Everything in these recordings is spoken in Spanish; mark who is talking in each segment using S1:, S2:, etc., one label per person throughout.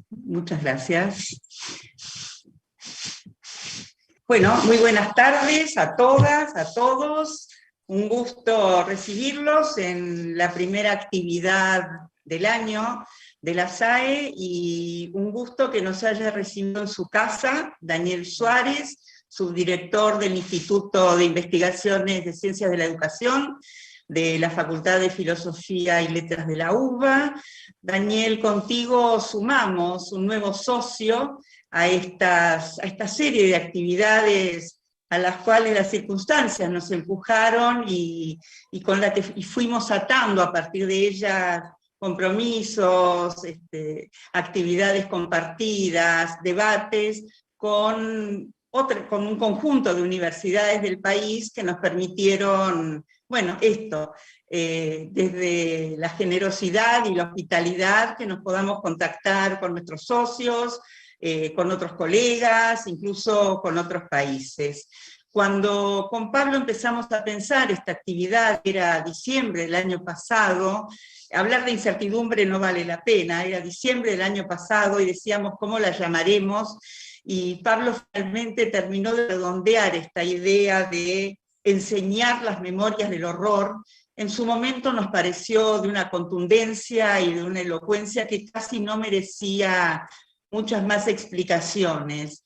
S1: Muchas gracias. Bueno, muy buenas tardes a todas, a todos. Un gusto recibirlos en la primera actividad del año de la SAE y un gusto que nos haya recibido en su casa Daniel Suárez, subdirector del Instituto de Investigaciones de Ciencias de la Educación de la Facultad de Filosofía y Letras de la UBA. Daniel, contigo sumamos un nuevo socio a esta serie de actividades a las cuales las circunstancias nos empujaron y con la que fuimos atando a partir de ellas compromisos, actividades compartidas, debates, con un conjunto de universidades del país que nos permitieron, bueno, desde la generosidad y la hospitalidad, que nos podamos contactar con nuestros socios, con otros colegas, incluso con otros países. Cuando con Pablo empezamos a pensar esta actividad, era diciembre del año pasado, hablar de incertidumbre no vale la pena, era diciembre del año pasado y decíamos cómo la llamaremos, y Pablo finalmente terminó de redondear esta idea de enseñar las memorias del horror. En su momento nos pareció de una contundencia y de una elocuencia que casi no merecía muchas más explicaciones.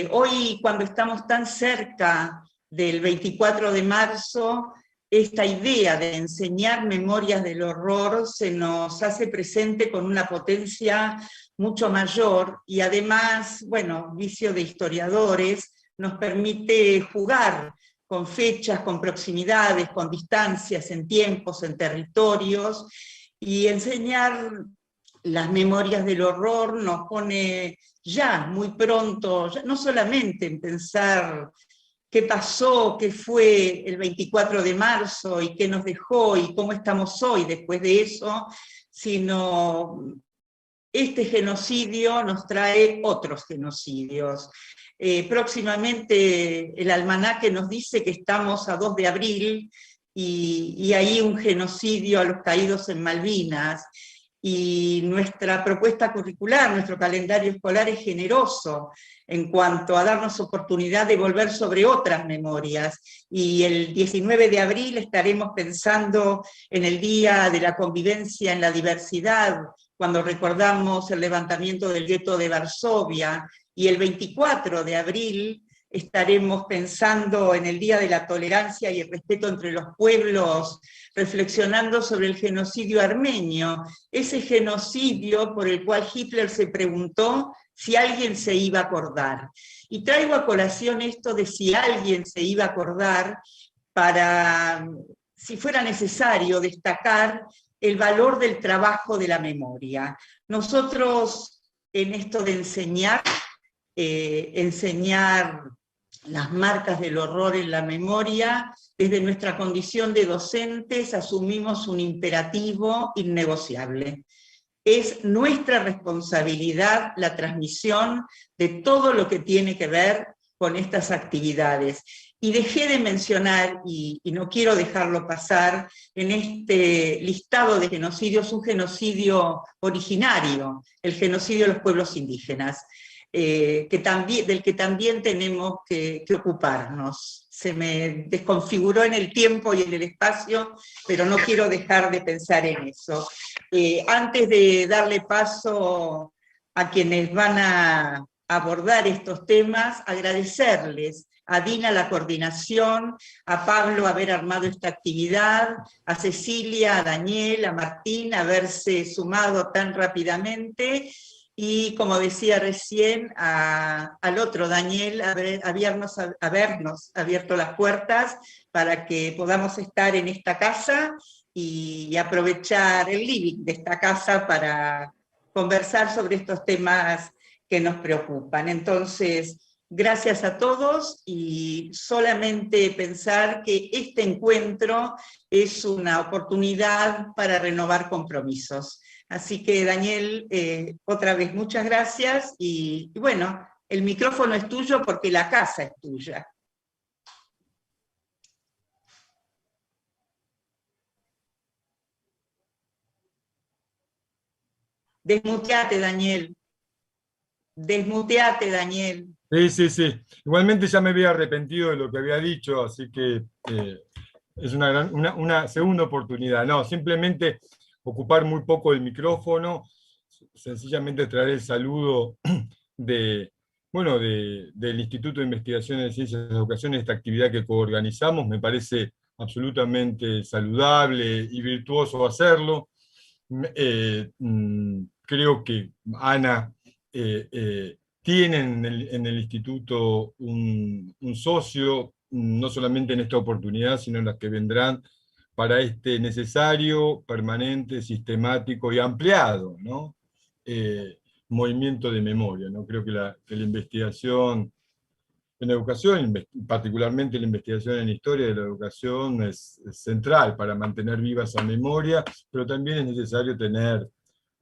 S1: Hoy, cuando estamos tan cerca del 24 de marzo, esta idea de enseñar memorias del horror se nos hace presente con una potencia mucho mayor, y además, bueno, vicio de historiadores, nos permite jugar con fechas, con proximidades, con distancias, en tiempos, en territorios, y enseñar las memorias del horror nos pone ya muy pronto, ya no solamente en pensar qué pasó, qué fue el 24 de marzo y qué nos dejó y cómo estamos hoy después de eso, sino este genocidio nos trae otros genocidios. Próximamente el almanaque nos dice que estamos a 2 de abril y hay un genocidio a los caídos en Malvinas. Y nuestra propuesta curricular, nuestro calendario escolar es generoso en cuanto a darnos oportunidad de volver sobre otras memorias. Y el 19 de abril estaremos pensando en el Día de la Convivencia en la Diversidad, cuando recordamos el levantamiento del gueto de Varsovia, y el 24 de abril estaremos pensando en el Día de la Tolerancia y el Respeto entre los Pueblos, reflexionando sobre el genocidio armenio, ese genocidio por el cual Hitler se preguntó si alguien se iba a acordar. Y traigo a colación esto de si alguien se iba a acordar para, si fuera necesario, destacar el valor del trabajo de la memoria. Nosotros, en esto de enseñar las marcas del horror en la memoria, desde nuestra condición de docentes asumimos un imperativo innegociable. Es nuestra responsabilidad la transmisión de todo lo que tiene que ver con estas actividades. Y dejé de mencionar, y no quiero dejarlo pasar, en este listado de genocidios, un genocidio originario, el genocidio de los pueblos indígenas, del que también tenemos que ocuparnos. Se me desconfiguró en el tiempo y en el espacio, pero no quiero dejar de pensar en eso. Antes de darle paso a quienes van a abordar estos temas, agradecerles a Dina la coordinación, a Pablo haber armado esta actividad, a Cecilia, a Daniel, a Martín haberse sumado tan rápidamente, y como decía recién, al otro Daniel habernos abierto las puertas para que podamos estar en esta casa y aprovechar el living de esta casa para conversar sobre estos temas que nos preocupan. Entonces, gracias a todos, y solamente pensar que este encuentro es una oportunidad para renovar compromisos. Así que, Daniel, otra vez muchas gracias, y bueno, el micrófono es tuyo porque la casa es tuya. Desmuteate, Daniel. Desmuteate, Daniel.
S2: Sí, sí, sí. Igualmente ya me había arrepentido de lo que había dicho, así que es una segunda oportunidad. No, simplemente ocupar muy poco el micrófono, sencillamente traer el saludo de, bueno, del Instituto de Investigación en Ciencias de la Educación, esta actividad que coorganizamos, me parece absolutamente saludable y virtuoso hacerlo. Creo que Ana tiene en el instituto un socio, no solamente en esta oportunidad, sino en las que vendrán, para este necesario, permanente, sistemático y ampliado, ¿no? Movimiento de memoria, ¿no? Creo que la investigación en educación, particularmente la investigación en historia de la educación, es central para mantener viva esa memoria, pero también es necesario tener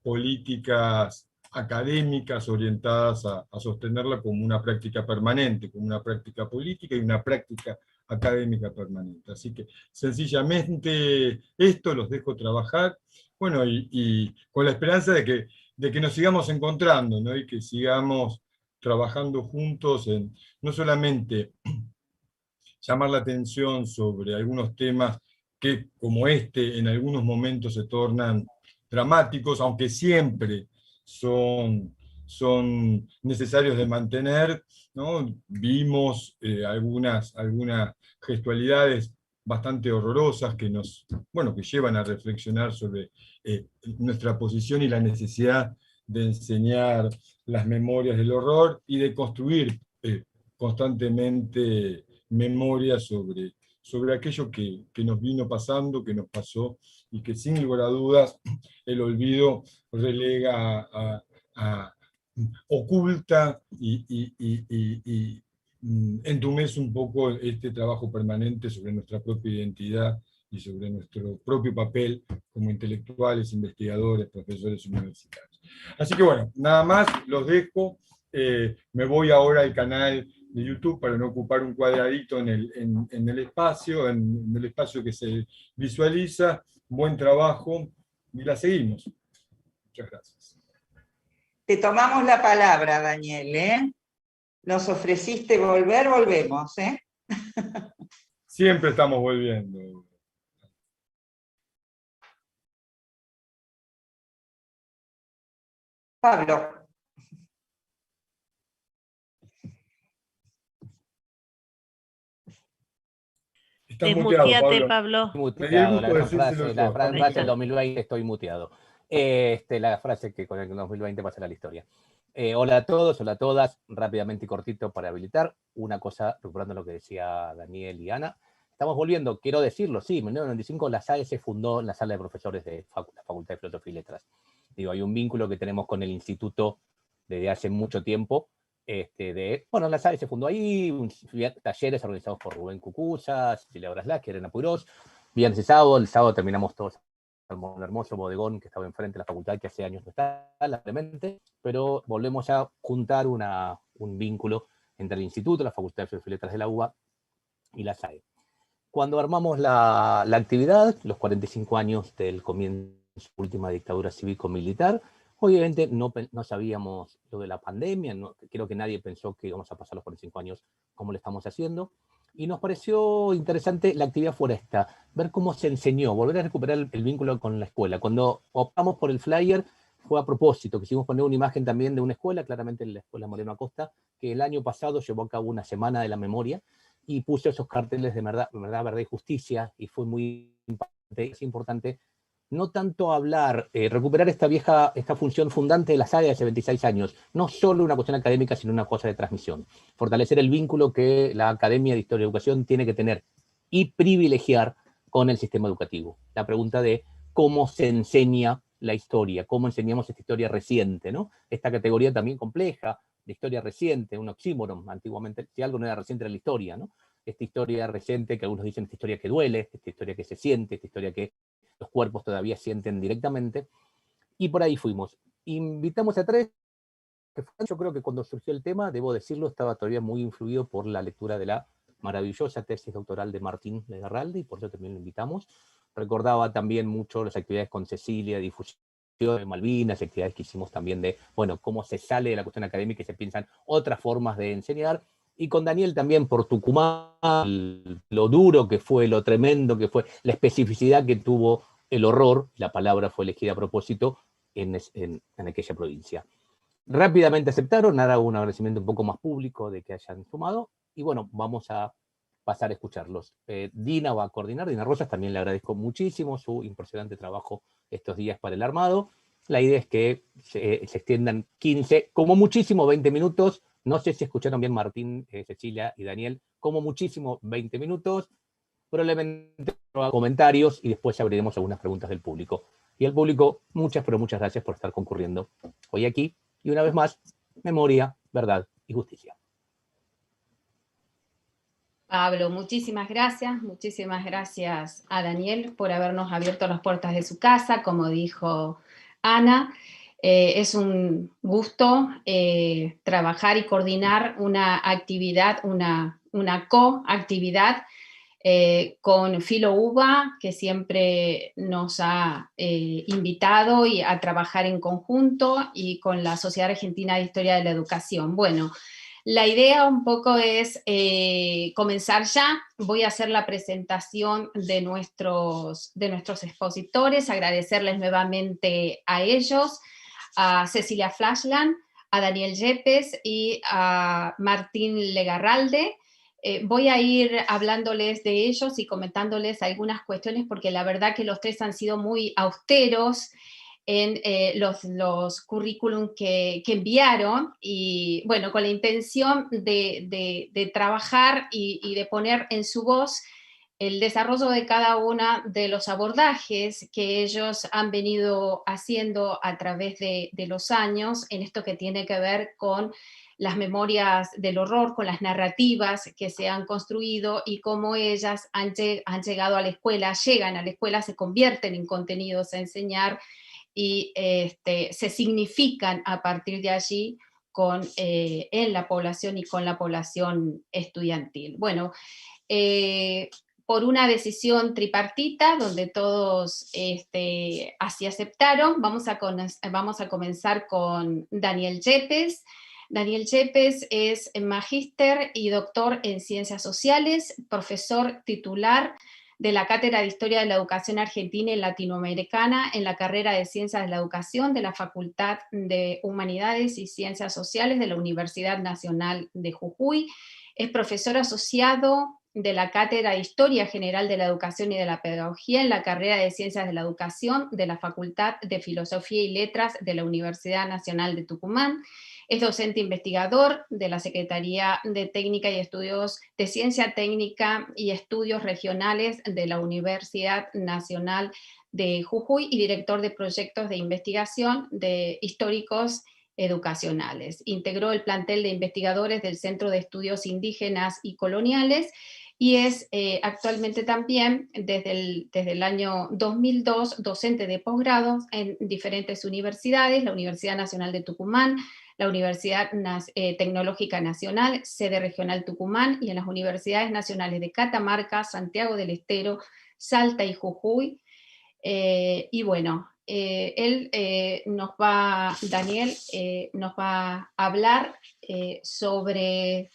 S2: políticas académicas orientadas a sostenerla como una práctica permanente, como una práctica política y una práctica académica permanente. Así que sencillamente esto los dejo trabajar, bueno, y con la esperanza de que nos sigamos encontrando, ¿no? Y que sigamos trabajando juntos en no solamente llamar la atención sobre algunos temas que, como este, en algunos momentos se tornan dramáticos, aunque siempre son necesarios de mantener, ¿no? Vimos algunas gestualidades bastante horrorosas que bueno, que llevan a reflexionar sobre nuestra posición y la necesidad de enseñar las memorias del horror y de construir constantemente memoria sobre aquello que nos vino pasando, que nos pasó, y que sin lugar a dudas el olvido relega oculta y entumece un poco este trabajo permanente sobre nuestra propia identidad y sobre nuestro propio papel como intelectuales, investigadores, profesores universitarios. Así que bueno, nada más, los dejo. Me voy ahora al canal de YouTube para no ocupar un cuadradito en el espacio, en el espacio que se visualiza. Buen trabajo y la seguimos. Muchas gracias.
S1: Te tomamos la palabra, Daniel, ¿eh? Nos ofreciste volver, volvemos, ¿eh?
S2: Siempre estamos volviendo.
S1: Pablo.
S2: Estás muteado, Pablo.
S3: Pablo.
S2: Me di el
S3: Muteado,
S2: gusto de decírselo yo.
S3: la frase del 2020, estoy muteado. La frase que con el 2020 pasa a la historia. Hola a todos, hola a todas. Rápidamente y cortito para habilitar. Una cosa, recuperando lo que decía Daniel y Ana. Estamos volviendo, quiero decirlo, sí, en 1995 la SAE se fundó en la sala de profesores de la Facultad de Filosofía y Letras. Digo, hay un vínculo que tenemos con el instituto desde hace mucho tiempo. Bueno, la SAE se fundó ahí, talleres organizados por Rubén Cucuza, Cecilia Braslas, que era en Apurós, viernes y sábado, el sábado terminamos todos en el hermoso bodegón que estaba enfrente de la facultad, que hace años no está, lamentablemente, pero volvemos a juntar un vínculo entre el instituto, la Facultad de Filosofía y Letras de la UBA y la SAE. Cuando armamos la actividad, los 45 años del comienzo de la última dictadura cívico-militar, obviamente no sabíamos lo de la pandemia, creo que nadie pensó que íbamos a pasar los 45 años como lo estamos haciendo, y nos pareció interesante la actividad fuera esta, ver cómo se enseñó, volver a recuperar el vínculo con la escuela. Cuando optamos por el flyer fue a propósito, quisimos poner una imagen también de una escuela, claramente la Escuela Moreno Acosta, que el año pasado llevó a cabo una semana de la memoria, y puso esos carteles de verdad y justicia, y fue muy importante, es importante no tanto hablar, recuperar esta función fundante de la SAE de hace 26 años, no solo una cuestión académica, sino una cosa de transmisión. Fortalecer el vínculo que la Academia de Historia y Educación tiene que tener y privilegiar con el sistema educativo. La pregunta de cómo se enseña la historia, cómo enseñamos esta historia reciente, ¿no? Esta categoría también compleja, de historia reciente, un oxímoron, antiguamente, si algo no era reciente era la historia, ¿no? Esta historia reciente, que algunos dicen esta historia que duele, esta historia que se siente, esta historia que los cuerpos todavía sienten directamente, y por ahí fuimos. Invitamos a tres, que yo creo que cuando surgió el tema, debo decirlo, estaba todavía muy influido por la lectura de la maravillosa tesis doctoral de Martín Legarralde, y por eso también lo invitamos. Recordaba también mucho las actividades con Cecilia, difusión de Malvinas, actividades que hicimos también de, bueno, cómo se sale de la cuestión académica y se piensan otras formas de enseñar. Y con Daniel también por Tucumán, lo duro que fue, lo tremendo que fue, la especificidad que tuvo el horror, la palabra fue elegida a propósito, en aquella provincia. Rápidamente aceptaron, ahora un agradecimiento un poco más público de que hayan sumado, y bueno, vamos a pasar a escucharlos. Dina va a coordinar, Dina Rosas, también le agradezco muchísimo su impresionante trabajo estos días para el armado. La idea es que se extiendan 15, como muchísimo 20 minutos, no sé si escucharon bien Martín, Cecilia y Daniel, como muchísimo 20 minutos, probablemente comentarios y después abriremos algunas preguntas del público. Y al público, muchas, pero muchas gracias por estar concurriendo hoy aquí. Y una vez más, memoria, verdad y justicia.
S4: Pablo, muchísimas gracias a Daniel por habernos abierto las puertas de su casa, como dijo Ana. Es un gusto trabajar y coordinar una actividad, una coactividad con Filo Uva, que siempre nos ha invitado a trabajar en conjunto, y con la Sociedad Argentina de Historia de la Educación. Bueno, la idea un poco es comenzar ya. Voy a hacer la presentación de nuestros expositores, agradecerles nuevamente a ellos, a Cecilia Flashland, a Daniel Yepes y a Martín Legarralde. Voy a ir hablándoles de ellos y comentándoles algunas cuestiones, porque la verdad que los tres han sido muy austeros en los currículum que enviaron, y bueno, con la intención de trabajar y de poner en su voz el desarrollo de cada uno de los abordajes que ellos han venido haciendo a través de los años en esto que tiene que ver con las memorias del horror, con las narrativas que se han construido y cómo ellas han llegado a la escuela, llegan a la escuela, se convierten en contenidos a enseñar y se significan a partir de allí en la población y con la población estudiantil. Bueno, por una decisión tripartita, donde todos así aceptaron, vamos a comenzar con Daniel Yepes. Daniel Yepes es magíster y doctor en Ciencias Sociales, profesor titular de la Cátedra de Historia de la Educación Argentina y Latinoamericana en la carrera de Ciencias de la Educación de la Facultad de Humanidades y Ciencias Sociales de la Universidad Nacional de Jujuy. Es profesor asociado de la Cátedra de Historia General de la Educación y de la Pedagogía en la carrera de Ciencias de la Educación de la Facultad de Filosofía y Letras de la Universidad Nacional de Tucumán. Es docente investigador de la Secretaría de Técnica y Estudios de Ciencia Técnica y Estudios Regionales de la Universidad Nacional de Jujuy y director de proyectos de investigación de históricos educacionales. Integró el plantel de investigadores del Centro de Estudios Indígenas y Coloniales y es actualmente también, desde el año 2002, docente de posgrado en diferentes universidades, la Universidad Nacional de Tucumán, la Universidad Tecnológica Nacional, sede regional Tucumán, y en las Universidades Nacionales de Catamarca, Santiago del Estero, Salta y Jujuy. Y bueno, Daniel nos va a hablar sobre,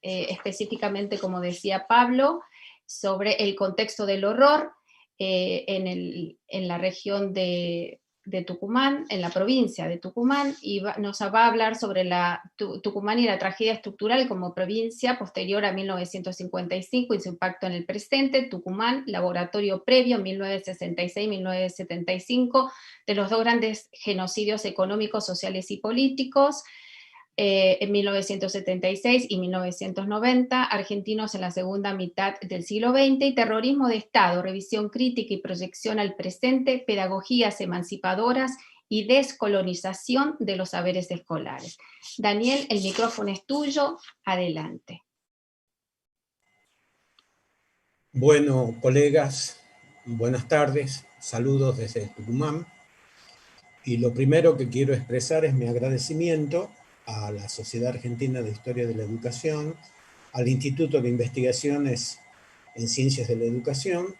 S4: específicamente, como decía Pablo, sobre el contexto del horror en la región de Tucumán, en la provincia de Tucumán, y nos va a hablar sobre Tucumán y la tragedia estructural como provincia posterior a 1955 y su impacto en el presente. Tucumán, laboratorio previo, 1966-1975, de los dos grandes genocidios económicos, sociales y políticos, en 1976 y 1990, argentinos en la segunda mitad del siglo XX, y terrorismo de Estado, revisión crítica y proyección al presente, pedagogías emancipadoras y descolonización de los saberes escolares. Daniel, el micrófono es tuyo, adelante.
S5: Bueno, colegas, buenas tardes, saludos desde Tucumán. Y lo primero que quiero expresar es mi agradecimiento a la Sociedad Argentina de Historia de la Educación, al Instituto de Investigaciones en Ciencias de la Educación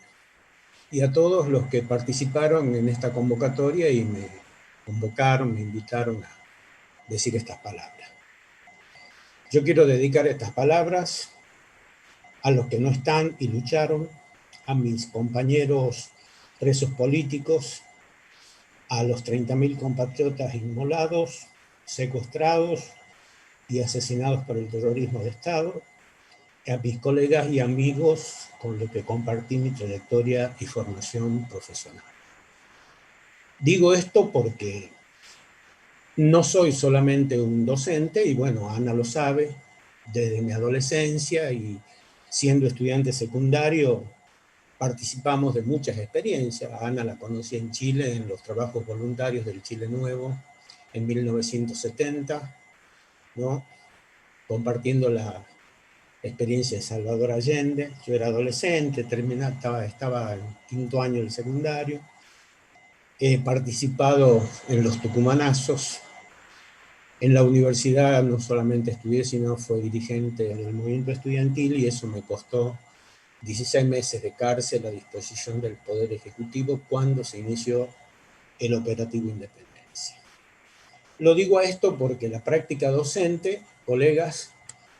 S5: y a todos los que participaron en esta convocatoria y me convocaron, me invitaron a decir estas palabras. Yo quiero dedicar estas palabras a los que no están y lucharon, a mis compañeros presos políticos, a los 30.000 compatriotas inmolados, secuestrados y asesinados por el terrorismo de Estado, a mis colegas y amigos con los que compartí mi trayectoria y formación profesional. Digo esto porque no soy solamente un docente, y bueno, Ana lo sabe, desde mi adolescencia y siendo estudiante secundario, participamos de muchas experiencias. A Ana la conocí en Chile, en los trabajos voluntarios del Chile Nuevo, en 1970, ¿no? Compartiendo la experiencia de Salvador Allende. Yo era adolescente, estaba en quinto año del secundario. He participado en los tucumanazos. En la universidad no solamente estudié, sino fui dirigente del movimiento estudiantil, y eso me costó 16 meses de cárcel a disposición del Poder Ejecutivo cuando se inició el operativo Independencia. Lo digo a esto porque la práctica docente, colegas,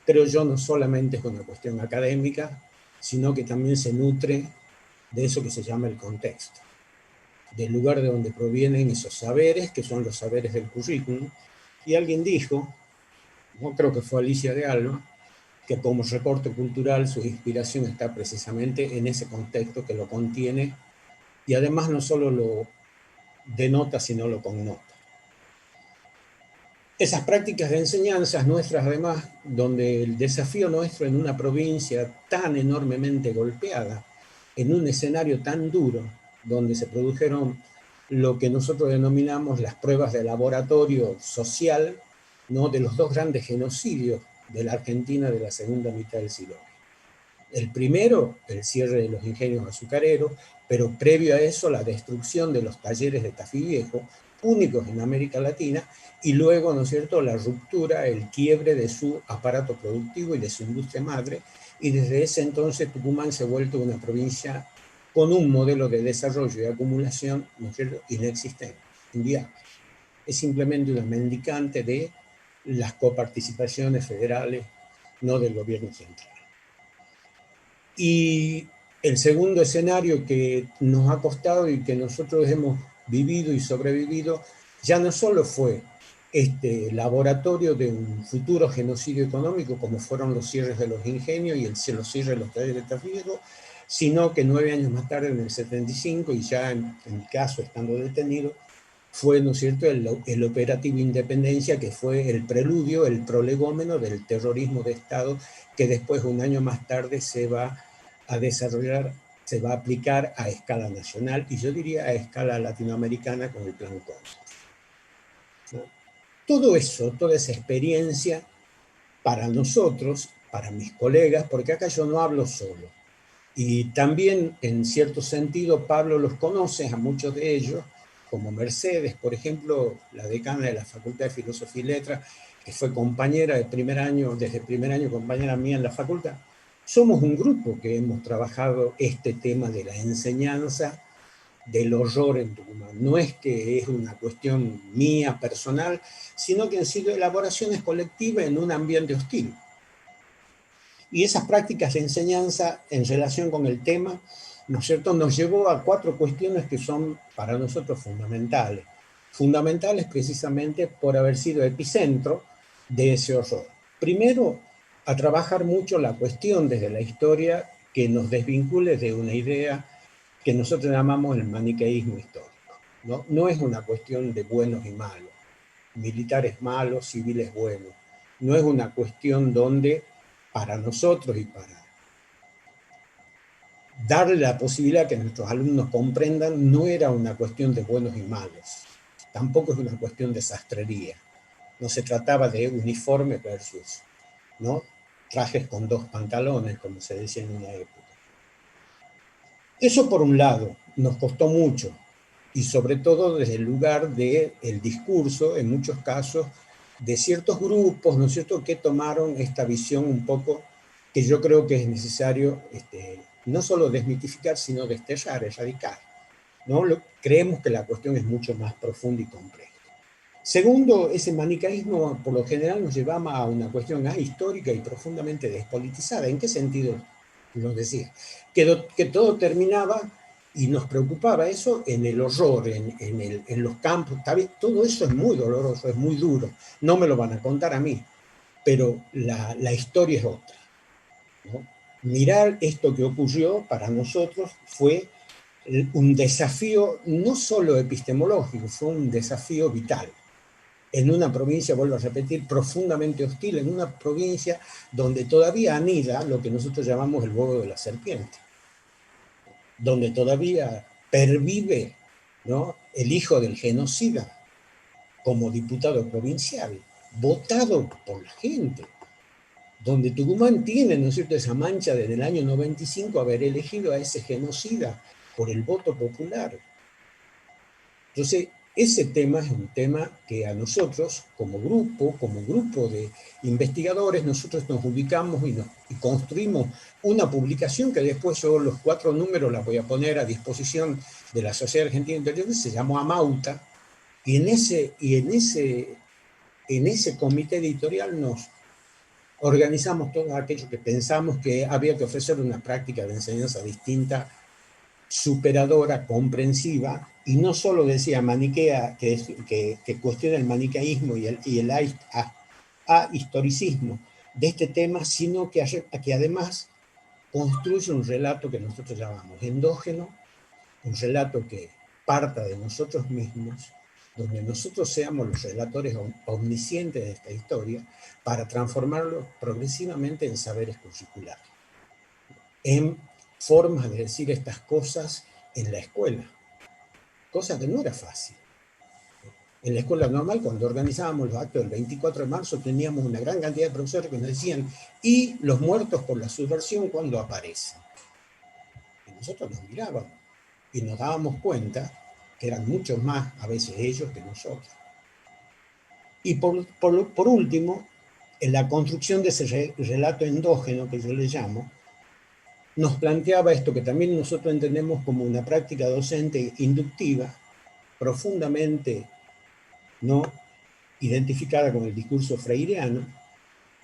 S5: creo yo, no solamente es una cuestión académica, sino que también se nutre de eso que se llama el contexto, del lugar de donde provienen esos saberes, que son los saberes del currículum. Y alguien dijo, no creo que fue Alicia de Alba, que como reporte cultural su inspiración está precisamente en ese contexto que lo contiene, y además no solo lo denota, sino lo connota. Esas prácticas de enseñanzas nuestras, además, donde el desafío nuestro en una provincia tan enormemente golpeada, en un escenario tan duro, donde se produjeron lo que nosotros denominamos las pruebas de laboratorio social, ¿no?, de los dos grandes genocidios de la Argentina de la segunda mitad del siglo XX. El primero, el cierre de los ingenios azucareros, pero previo a eso la destrucción de los talleres de Tafí Viejo, únicos en América Latina, y luego, ¿no es cierto?, la ruptura, el quiebre de su aparato productivo y de su industria madre, y desde ese entonces Tucumán se ha vuelto una provincia con un modelo de desarrollo y acumulación, ¿no es cierto?, inexistente, inviable. Es simplemente una mendicante de las coparticipaciones federales, no del gobierno central. Y el segundo escenario que nos ha costado y que nosotros hemos vivido y sobrevivido, ya no solo fue este laboratorio de un futuro genocidio económico, como fueron los cierres de los ingenios y los cierres de los talleres de Tafí Viejo, sino que 9 años más tarde, en el 75, y ya en mi caso estando detenido, fue, ¿no es cierto?, el operativo Independencia, que fue el preludio, el prolegómeno del terrorismo de Estado, que después, un año más tarde, se va a desarrollar, se va a aplicar a escala nacional, y yo diría a escala latinoamericana con el Plan Cóndor. Todo eso, toda esa experiencia, para nosotros, para mis colegas, porque acá yo no hablo solo, y también, en cierto sentido, Pablo los conoce a muchos de ellos, como Mercedes, por ejemplo, la decana de la Facultad de Filosofía y Letras, que fue compañera de primer año, desde primer año compañera mía en la facultad. Somos un grupo que hemos trabajado este tema de la enseñanza del horror en Tucumán. No es que es una cuestión mía personal, sino que han sido elaboraciones colectivas en un ambiente hostil. Y esas prácticas de enseñanza en relación con el tema, ¿no es cierto?, nos llevó a 4 cuestiones que son para nosotros fundamentales. Fundamentales precisamente por haber sido epicentro de ese horror. Primero, a trabajar mucho la cuestión desde la historia que nos desvincule de una idea que nosotros llamamos el maniqueísmo histórico, ¿no? No es una cuestión de buenos y malos, militares malos, civiles buenos. No es una cuestión donde, para nosotros y para darle la posibilidad que nuestros alumnos comprendan, no era una cuestión de buenos y malos. Tampoco es una cuestión de sastrería. No se trataba de uniforme versus, ¿no?, trajes con 2 pantalones, como se decía en una época. Eso por un lado nos costó mucho, y sobre todo desde el lugar del discurso, en muchos casos, de ciertos grupos, ¿no es cierto?, que tomaron esta visión un poco que yo creo que es necesario no solo desmitificar, sino desterrar, erradicar, ¿no? Creemos que la cuestión es mucho más profunda y compleja. Segundo, ese manicaísmo por lo general nos llevaba a una cuestión ahistórica y profundamente despolitizada. ¿En qué sentido lo decía? Que todo terminaba y nos preocupaba eso en el horror, en los campos. Todo eso es muy doloroso, es muy duro. No me lo van a contar a mí, pero la historia es otra, ¿no? Mirar esto que ocurrió para nosotros fue un desafío no solo epistemológico, fue un desafío vital. En una provincia, vuelvo a repetir, profundamente hostil, en una provincia donde todavía anida lo que nosotros llamamos el huevo de la serpiente, donde todavía pervive, ¿no?, el hijo del genocida como diputado provincial, votado por la gente, donde Tucumán tiene, ¿no es cierto?, esa mancha desde el año 95 haber elegido a ese genocida por el voto popular. Entonces, ese tema es un tema que a nosotros, como grupo de investigadores, nosotros nos ubicamos y construimos una publicación que después yo los 4 números la voy a poner a disposición de la Sociedad Argentina de Historiadores, se llamó Amauta, y en ese comité editorial nos organizamos todo aquello que pensamos que había que ofrecer una práctica de enseñanza distinta, superadora, comprensiva, y no solo decía maniquea, que cuestiona el maniqueísmo y el ahistoricismo de este tema, sino que además construye un relato que nosotros llamamos endógeno, un relato que parta de nosotros mismos, donde nosotros seamos los relatores omniscientes de esta historia, para transformarlo progresivamente en saberes curriculares, en formas de decir estas cosas en la escuela, cosa que no era fácil. En la escuela normal, cuando organizábamos los actos del 24 de marzo, teníamos una gran cantidad de profesores que nos decían, ¿y los muertos por la subversión cuándo aparecen? Y nosotros nos mirábamos y nos dábamos cuenta que eran muchos más a veces ellos que nosotros. Y por último, en la construcción de ese relato endógeno que yo le llamo, nos planteaba esto que también nosotros entendemos como una práctica docente inductiva, profundamente no identificada con el discurso freireano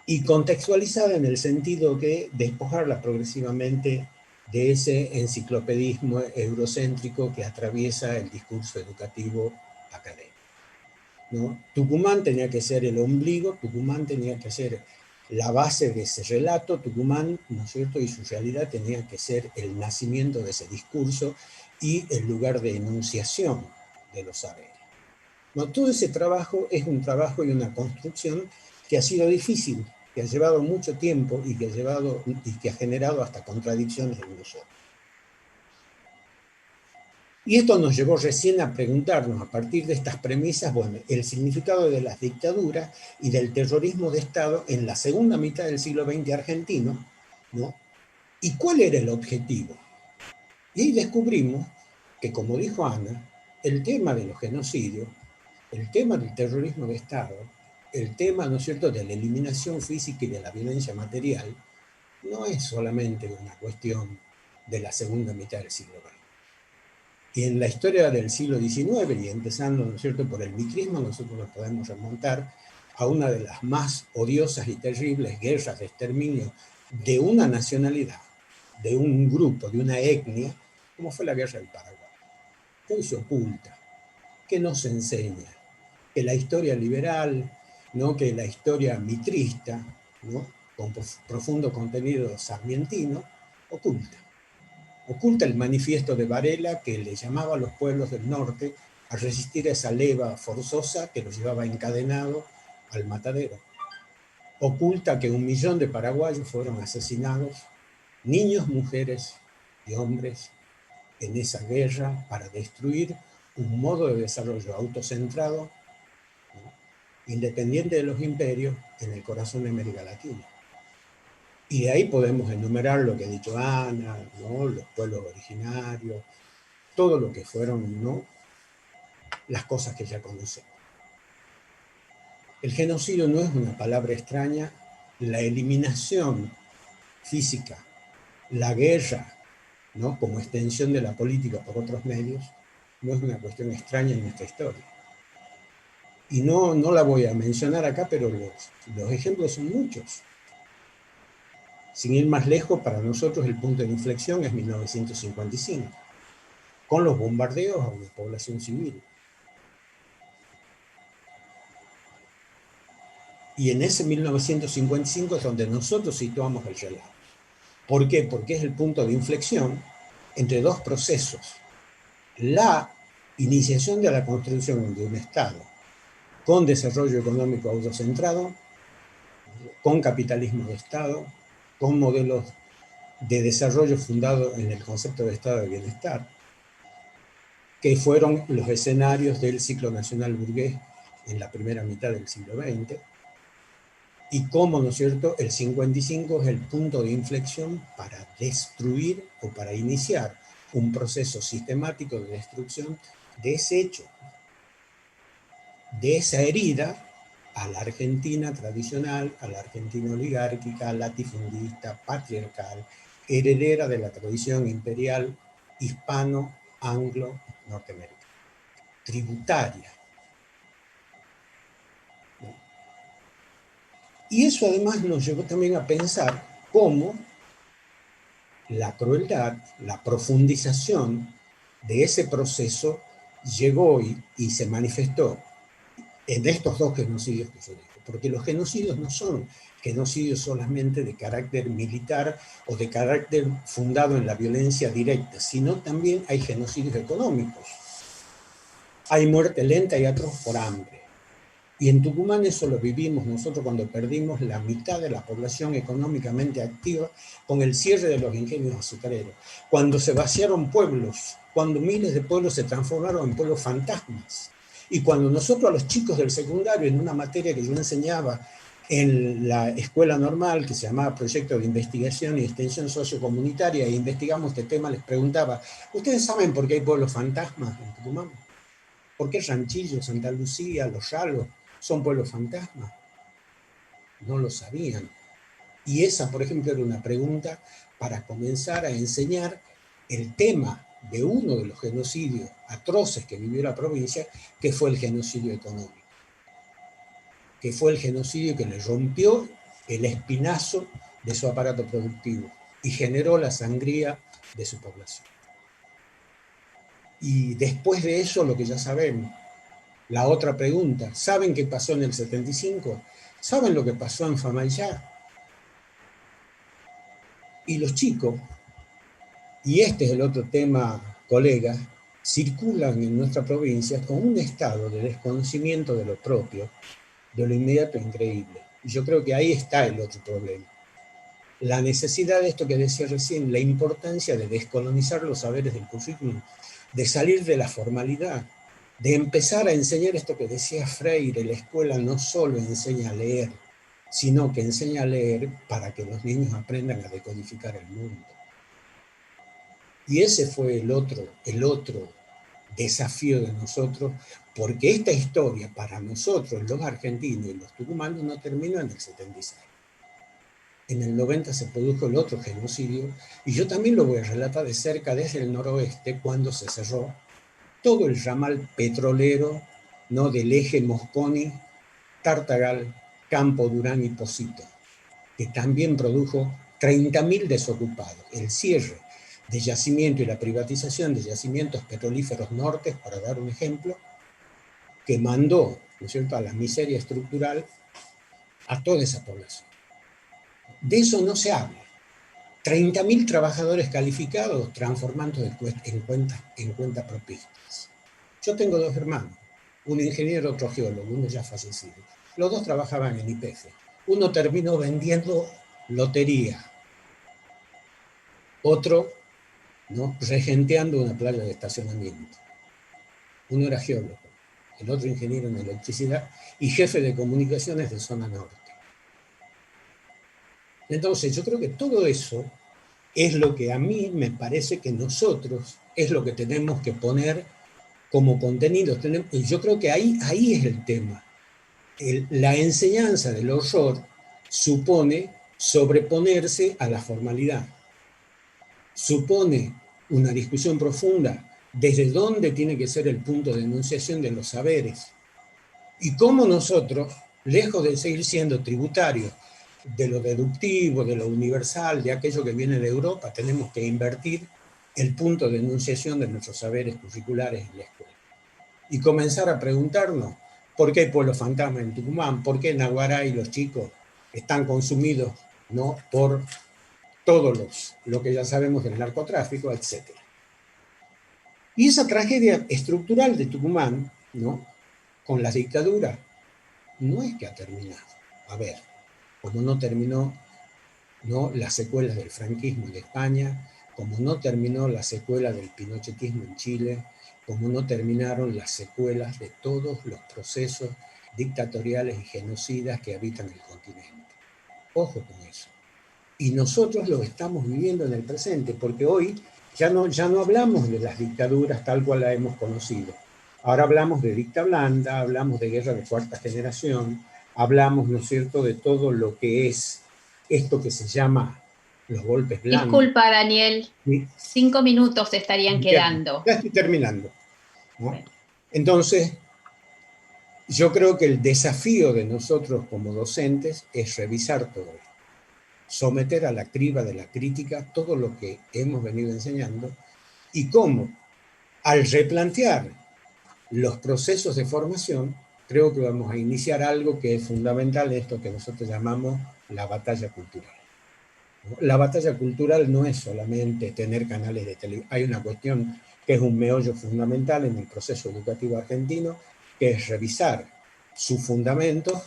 S5: y contextualizada en el sentido que despojarla progresivamente de ese enciclopedismo eurocéntrico que atraviesa el discurso educativo académico, ¿no? Tucumán tenía que ser el ombligo, Tucumán tenía que ser la base de ese relato, Tucumán, ¿no es cierto?, y su realidad tenía que ser el nacimiento de ese discurso y el lugar de enunciación de los saberes. No, todo ese trabajo es un trabajo y una construcción que ha sido difícil, que ha llevado mucho tiempo y que ha generado hasta contradicciones en nosotros. Y esto nos llevó recién a preguntarnos, a partir de estas premisas, bueno, el significado de las dictaduras y del terrorismo de Estado en la segunda mitad del siglo XX argentino, ¿no? ¿Y cuál era el objetivo? Y ahí descubrimos que, como dijo Ana, el tema de los genocidios, el tema del terrorismo de Estado, el tema, ¿no es cierto?, de la eliminación física y de la violencia material, no es solamente una cuestión de la segunda mitad del siglo XX. Y en la historia del siglo XIX, y empezando, ¿no es cierto?, por el micrismo, nosotros nos podemos remontar a una de las más odiosas y terribles guerras de exterminio de una nacionalidad, de un grupo, de una etnia, como fue la guerra del Paraguay, que hoy se oculta, que no se enseña, que la historia liberal, ¿no?, que la historia mitrista, ¿no?, con profundo contenido sarmientino, oculta el manifiesto de Varela que le llamaba a los pueblos del norte a resistir a esa leva forzosa que los llevaba encadenados al matadero. Oculta que 1 millón de paraguayos fueron asesinados, niños, mujeres y hombres, en esa guerra para destruir un modo de desarrollo autocentrado, ¿no?, independiente de los imperios, en el corazón de América Latina. Y de ahí podemos enumerar lo que ha dicho Ana, ¿no?, los pueblos originarios, todo lo que fueron, ¿no?, las cosas que ya conocemos. El genocidio no es una palabra extraña, la eliminación física, la guerra, ¿no?, como extensión de la política por otros medios, no es una cuestión extraña en nuestra historia. Y no la voy a mencionar acá, pero los ejemplos son muchos. Sin ir más lejos, para nosotros el punto de inflexión es 1955, con los bombardeos a una población civil. Y en ese 1955 es donde nosotros situamos el relato. ¿Por qué? Porque es el punto de inflexión entre dos procesos. La iniciación de la construcción de un Estado con desarrollo económico autocentrado, con capitalismo de Estado, con modelos de desarrollo fundado en el concepto de Estado de bienestar, que fueron los escenarios del ciclo nacional burgués en la primera mitad del siglo XX, y cómo, ¿no es cierto?, el 55 es el punto de inflexión para destruir o para iniciar un proceso sistemático de destrucción de ese hecho, de esa herida a la Argentina tradicional, a la Argentina oligárquica, latifundista, patriarcal, heredera de la tradición imperial hispano-anglo-norteamericana, tributaria. Y eso además nos llevó también a pensar cómo la crueldad, la profundización de ese proceso llegó y se manifestó en estos dos genocidios que yo digo. Porque los genocidios no son genocidios solamente de carácter militar o de carácter fundado en la violencia directa, sino también hay genocidios económicos. Hay muerte lenta y atroz por hambre. Y en Tucumán eso lo vivimos nosotros cuando perdimos la mitad de la población económicamente activa con el cierre de los ingenios azucareros. Cuando se vaciaron pueblos, cuando miles de pueblos se transformaron en pueblos fantasmas. Y cuando nosotros a los chicos del secundario, en una materia que yo enseñaba en la escuela normal, que se llamaba Proyecto de Investigación y Extensión Sociocomunitaria, e investigamos este tema, les preguntaba, ¿ustedes saben por qué hay pueblos fantasmas en Tucumán? ¿Por qué Ranchillo, Santa Lucía, Los Yalos son pueblos fantasmas? No lo sabían. Y esa, por ejemplo, era una pregunta para comenzar a enseñar el tema de uno de los genocidios atroces que vivió la provincia, que fue el genocidio económico, que fue el genocidio que le rompió el espinazo de su aparato productivo y generó la sangría de su población. Y después de eso, lo que ya sabemos, la otra pregunta, ¿saben qué pasó en el 75? ¿Saben lo que pasó en Famaillá? Y los chicos, y este es el otro tema, colegas, circulan en nuestra provincia con un estado de desconocimiento de lo propio, de lo inmediato e increíble. Y yo creo que ahí está el otro problema. La necesidad de esto que decía recién, la importancia de descolonizar los saberes del currículum, de salir de la formalidad, de empezar a enseñar esto que decía Freire, la escuela no solo enseña a leer, sino que enseña a leer para que los niños aprendan a decodificar el mundo. Y ese fue el otro desafío de nosotros, porque esta historia para nosotros, los argentinos y los tucumanos, no terminó en el 76. En el 90 se produjo el otro genocidio, y yo también lo voy a relatar de cerca desde el noroeste, cuando se cerró todo el ramal petrolero, ¿no?, del eje Mosconi, Tartagal, Campo Durán y Pocito, que también produjo 30.000 desocupados. El cierre de yacimiento y la privatización de yacimientos petrolíferos nortes, para dar un ejemplo, que mandó, ¿no es cierto?, a la miseria estructural a toda esa población. De eso no se habla. 30.000 trabajadores calificados transformando en cuentas propistas. Yo tengo dos hermanos, un ingeniero, otro geólogo, uno ya fallecido. Los dos trabajaban en YPF. Uno terminó vendiendo lotería, otro, ¿no?, regenteando una playa de estacionamiento. Uno era geólogo, el otro ingeniero en electricidad y jefe de comunicaciones de zona norte. Entonces, yo creo que todo eso es lo que a mí me parece que nosotros es lo que tenemos que poner como contenido. Y yo creo que ahí es el tema. La enseñanza del horror supone sobreponerse a la formalidad. Supone una discusión profunda desde dónde tiene que ser el punto de enunciación de los saberes. Y cómo nosotros, lejos de seguir siendo tributarios de lo deductivo, de lo universal, de aquello que viene de Europa, tenemos que invertir el punto de enunciación de nuestros saberes curriculares en la escuela. Y comenzar a preguntarnos por qué hay pueblo fantasma en Tucumán, por qué en Aguaray los chicos están consumidos, ¿no?, por todo lo que ya sabemos del narcotráfico, etc. Y esa tragedia estructural de Tucumán, ¿no?, con las dictaduras, no es que ha terminado. A ver, como no terminó, ¿no?, las secuelas del franquismo en España, como no terminó la secuela del pinochetismo en Chile, como no terminaron las secuelas de todos los procesos dictatoriales y genocidas que habitan el continente. Ojo con eso. Y nosotros lo estamos viviendo en el presente, porque hoy ya no hablamos de las dictaduras tal cual las hemos conocido. Ahora hablamos de dicta blanda, hablamos de guerra de cuarta generación, hablamos, ¿no es cierto?, de todo lo que es esto que se llama los golpes blandos.
S4: Disculpa, Daniel, ¿sí? 5 minutos estarían quedando.
S5: Ya estoy terminando, ¿no? Bueno. Entonces, yo creo que el desafío de nosotros como docentes es revisar todo esto, someter a la criba de la crítica todo lo que hemos venido enseñando y cómo, al replantear los procesos de formación, creo que vamos a iniciar algo que es fundamental, esto que nosotros llamamos la batalla cultural. La batalla cultural no es solamente tener canales de televisión, hay una cuestión que es un meollo fundamental en el proceso educativo argentino, que es revisar sus fundamentos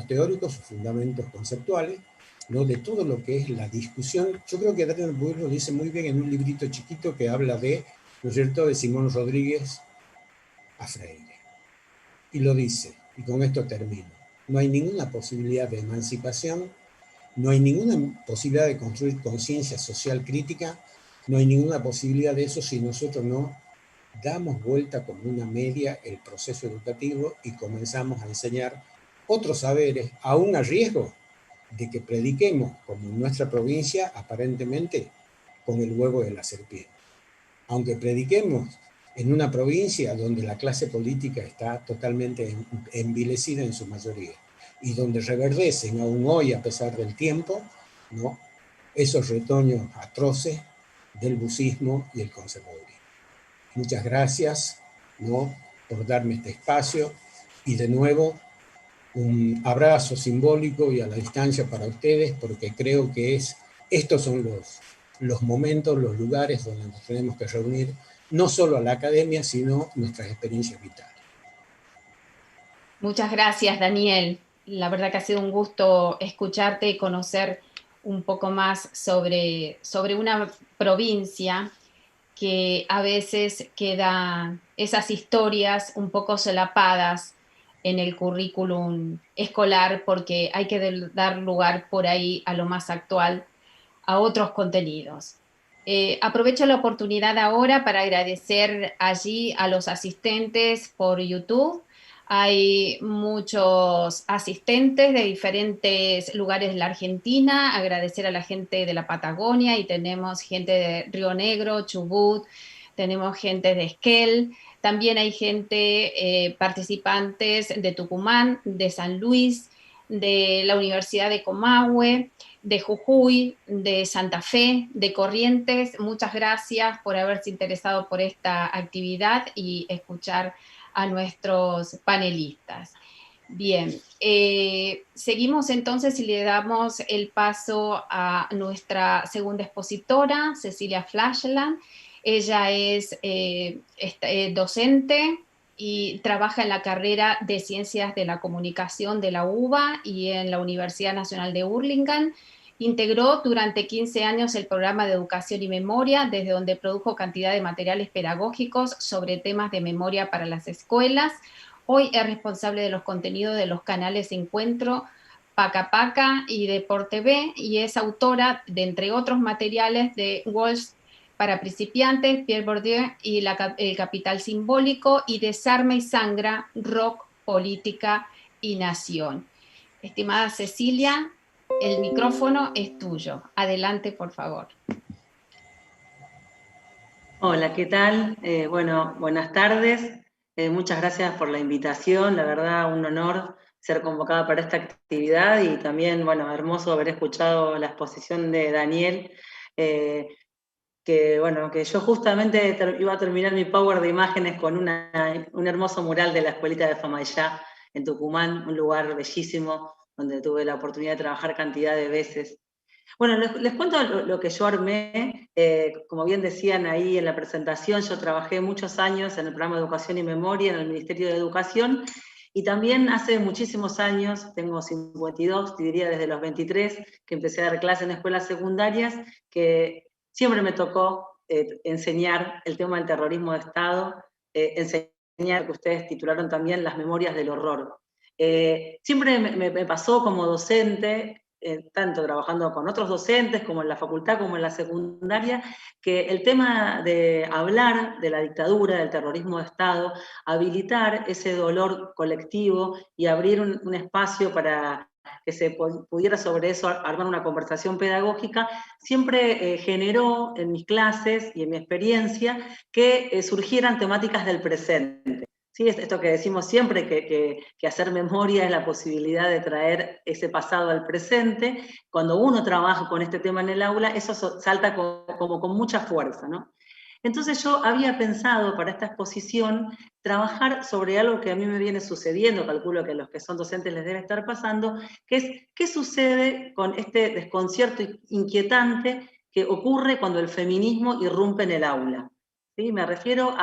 S5: teóricos, sus fundamentos conceptuales, ¿no?, de todo lo que es la discusión. Yo creo que Adrián Bull lo dice muy bien en un librito chiquito que habla de, ¿no es cierto?, de Simón Rodríguez a Freire. Y lo dice, y con esto termino, no hay ninguna posibilidad de emancipación, no hay ninguna posibilidad de construir conciencia social crítica, no hay ninguna posibilidad de eso si nosotros no damos vuelta como una media el proceso educativo y comenzamos a enseñar otros saberes, aún a riesgo de que prediquemos, como en nuestra provincia, aparentemente con el huevo de la serpiente. Aunque prediquemos en una provincia donde la clase política está totalmente envilecida en su mayoría y donde reverdecen aún hoy, a pesar del tiempo, ¿no?, esos retoños atroces del bucismo y el conservadurismo. Muchas gracias, ¿no?, por darme este espacio y de nuevo un abrazo simbólico y a la distancia para ustedes, porque creo que estos son los momentos, los lugares donde nos tenemos que reunir, no solo a la academia, sino nuestras experiencias vitales.
S4: Muchas gracias, Daniel. La verdad que ha sido un gusto escucharte y conocer un poco más sobre una provincia que a veces queda esas historias un poco solapadas en el currículum escolar porque hay que dar lugar por ahí a lo más actual, a otros contenidos. Aprovecho la oportunidad ahora para agradecer allí a los asistentes por YouTube. Hay muchos asistentes de diferentes lugares de la Argentina, agradecer a la gente de la Patagonia y tenemos gente de Río Negro, Chubut, tenemos gente de Esquel, también hay gente, participantes de Tucumán, de San Luis, de la Universidad de Comahue, de Jujuy, de Santa Fe, de Corrientes. Muchas gracias por haberse interesado por esta actividad y escuchar a nuestros panelistas. Bien, seguimos entonces y le damos el paso a nuestra segunda expositora, Cecilia Flashland. Ella es docente y trabaja en la carrera de Ciencias de la Comunicación de la UBA y en la Universidad Nacional de Hurlingham. Integró durante 15 años el programa de Educación y Memoria, desde donde produjo cantidad de materiales pedagógicos sobre temas de memoria para las escuelas. Hoy es responsable de los contenidos de los canales Encuentro, Paca Paca y Deporte B, y es autora de, entre otros materiales, de Walsh para principiantes, Pierre Bourdieu y el capital simbólico, y Desarme y Sangra, Rock, Política y Nación. Estimada Cecilia, el micrófono es tuyo. Adelante, por favor.
S6: Hola, ¿qué tal? Bueno, buenas tardes. Muchas gracias por la invitación, la verdad un honor ser convocada para esta actividad y también, bueno, hermoso haber escuchado la exposición de Daniel, que yo justamente iba a terminar mi power de imágenes con un hermoso mural de la Escuelita de Famaillá en Tucumán, un lugar bellísimo donde tuve la oportunidad de trabajar cantidad de veces. Bueno, les cuento lo que yo armé. Como bien decían ahí en la presentación, yo trabajé muchos años en el programa de Educación y Memoria en el Ministerio de Educación, y también hace muchísimos años, tengo 52, te diría desde los 23, que empecé a dar clases en escuelas secundarias, que siempre me tocó enseñar el tema del terrorismo de Estado, enseñar, que ustedes titularon también, las memorias del horror. Siempre me pasó como docente, tanto trabajando con otros docentes como en la facultad como en la secundaria, que el tema de hablar de la dictadura, del terrorismo de Estado, habilitar ese dolor colectivo y abrir un espacio para que se pudiera sobre eso armar una conversación pedagógica, siempre generó en mis clases y en mi experiencia que surgieran temáticas del presente. Sí, es esto que decimos siempre, que hacer memoria es la posibilidad de traer ese pasado al presente. Cuando uno trabaja con este tema en el aula, eso salta como con mucha fuerza, ¿no? Entonces yo había pensado para esta exposición trabajar sobre algo que a mí me viene sucediendo, calculo que a los que son docentes les debe estar pasando, que es qué sucede con este desconcierto inquietante que ocurre cuando el feminismo irrumpe en el aula. ¿Sí? Me refiero,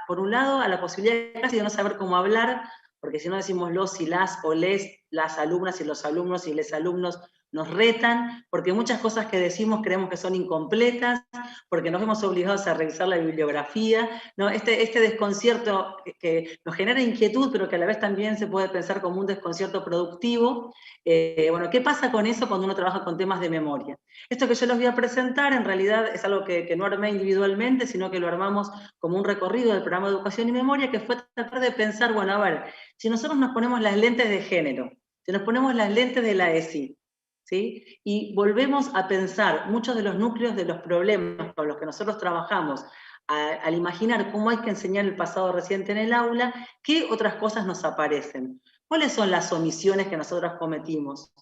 S6: por un lado, a la posibilidad casi de no saber cómo hablar, porque si no decimos los y las o les, las alumnas y los alumnos y les alumnos nos retan, porque muchas cosas que decimos creemos que son incompletas, porque nos vemos obligados a revisar la bibliografía, ¿no? Este desconcierto que nos genera inquietud, pero que a la vez también se puede pensar como un desconcierto productivo. Bueno, ¿qué pasa con eso cuando uno trabaja con temas de memoria? Esto que yo les voy a presentar en realidad es algo que no armé individualmente, sino que lo armamos como un recorrido del programa de Educación y Memoria, que fue tratar de pensar, bueno, a ver, si nosotros nos ponemos las lentes de género, si nos ponemos las lentes de la ESI, ¿sí? Y volvemos a pensar muchos de los núcleos de los problemas con los que nosotros trabajamos, al imaginar cómo hay que enseñar el pasado reciente en el aula, ¿qué otras cosas nos aparecen? ¿Cuáles son las omisiones que nosotros cometimos?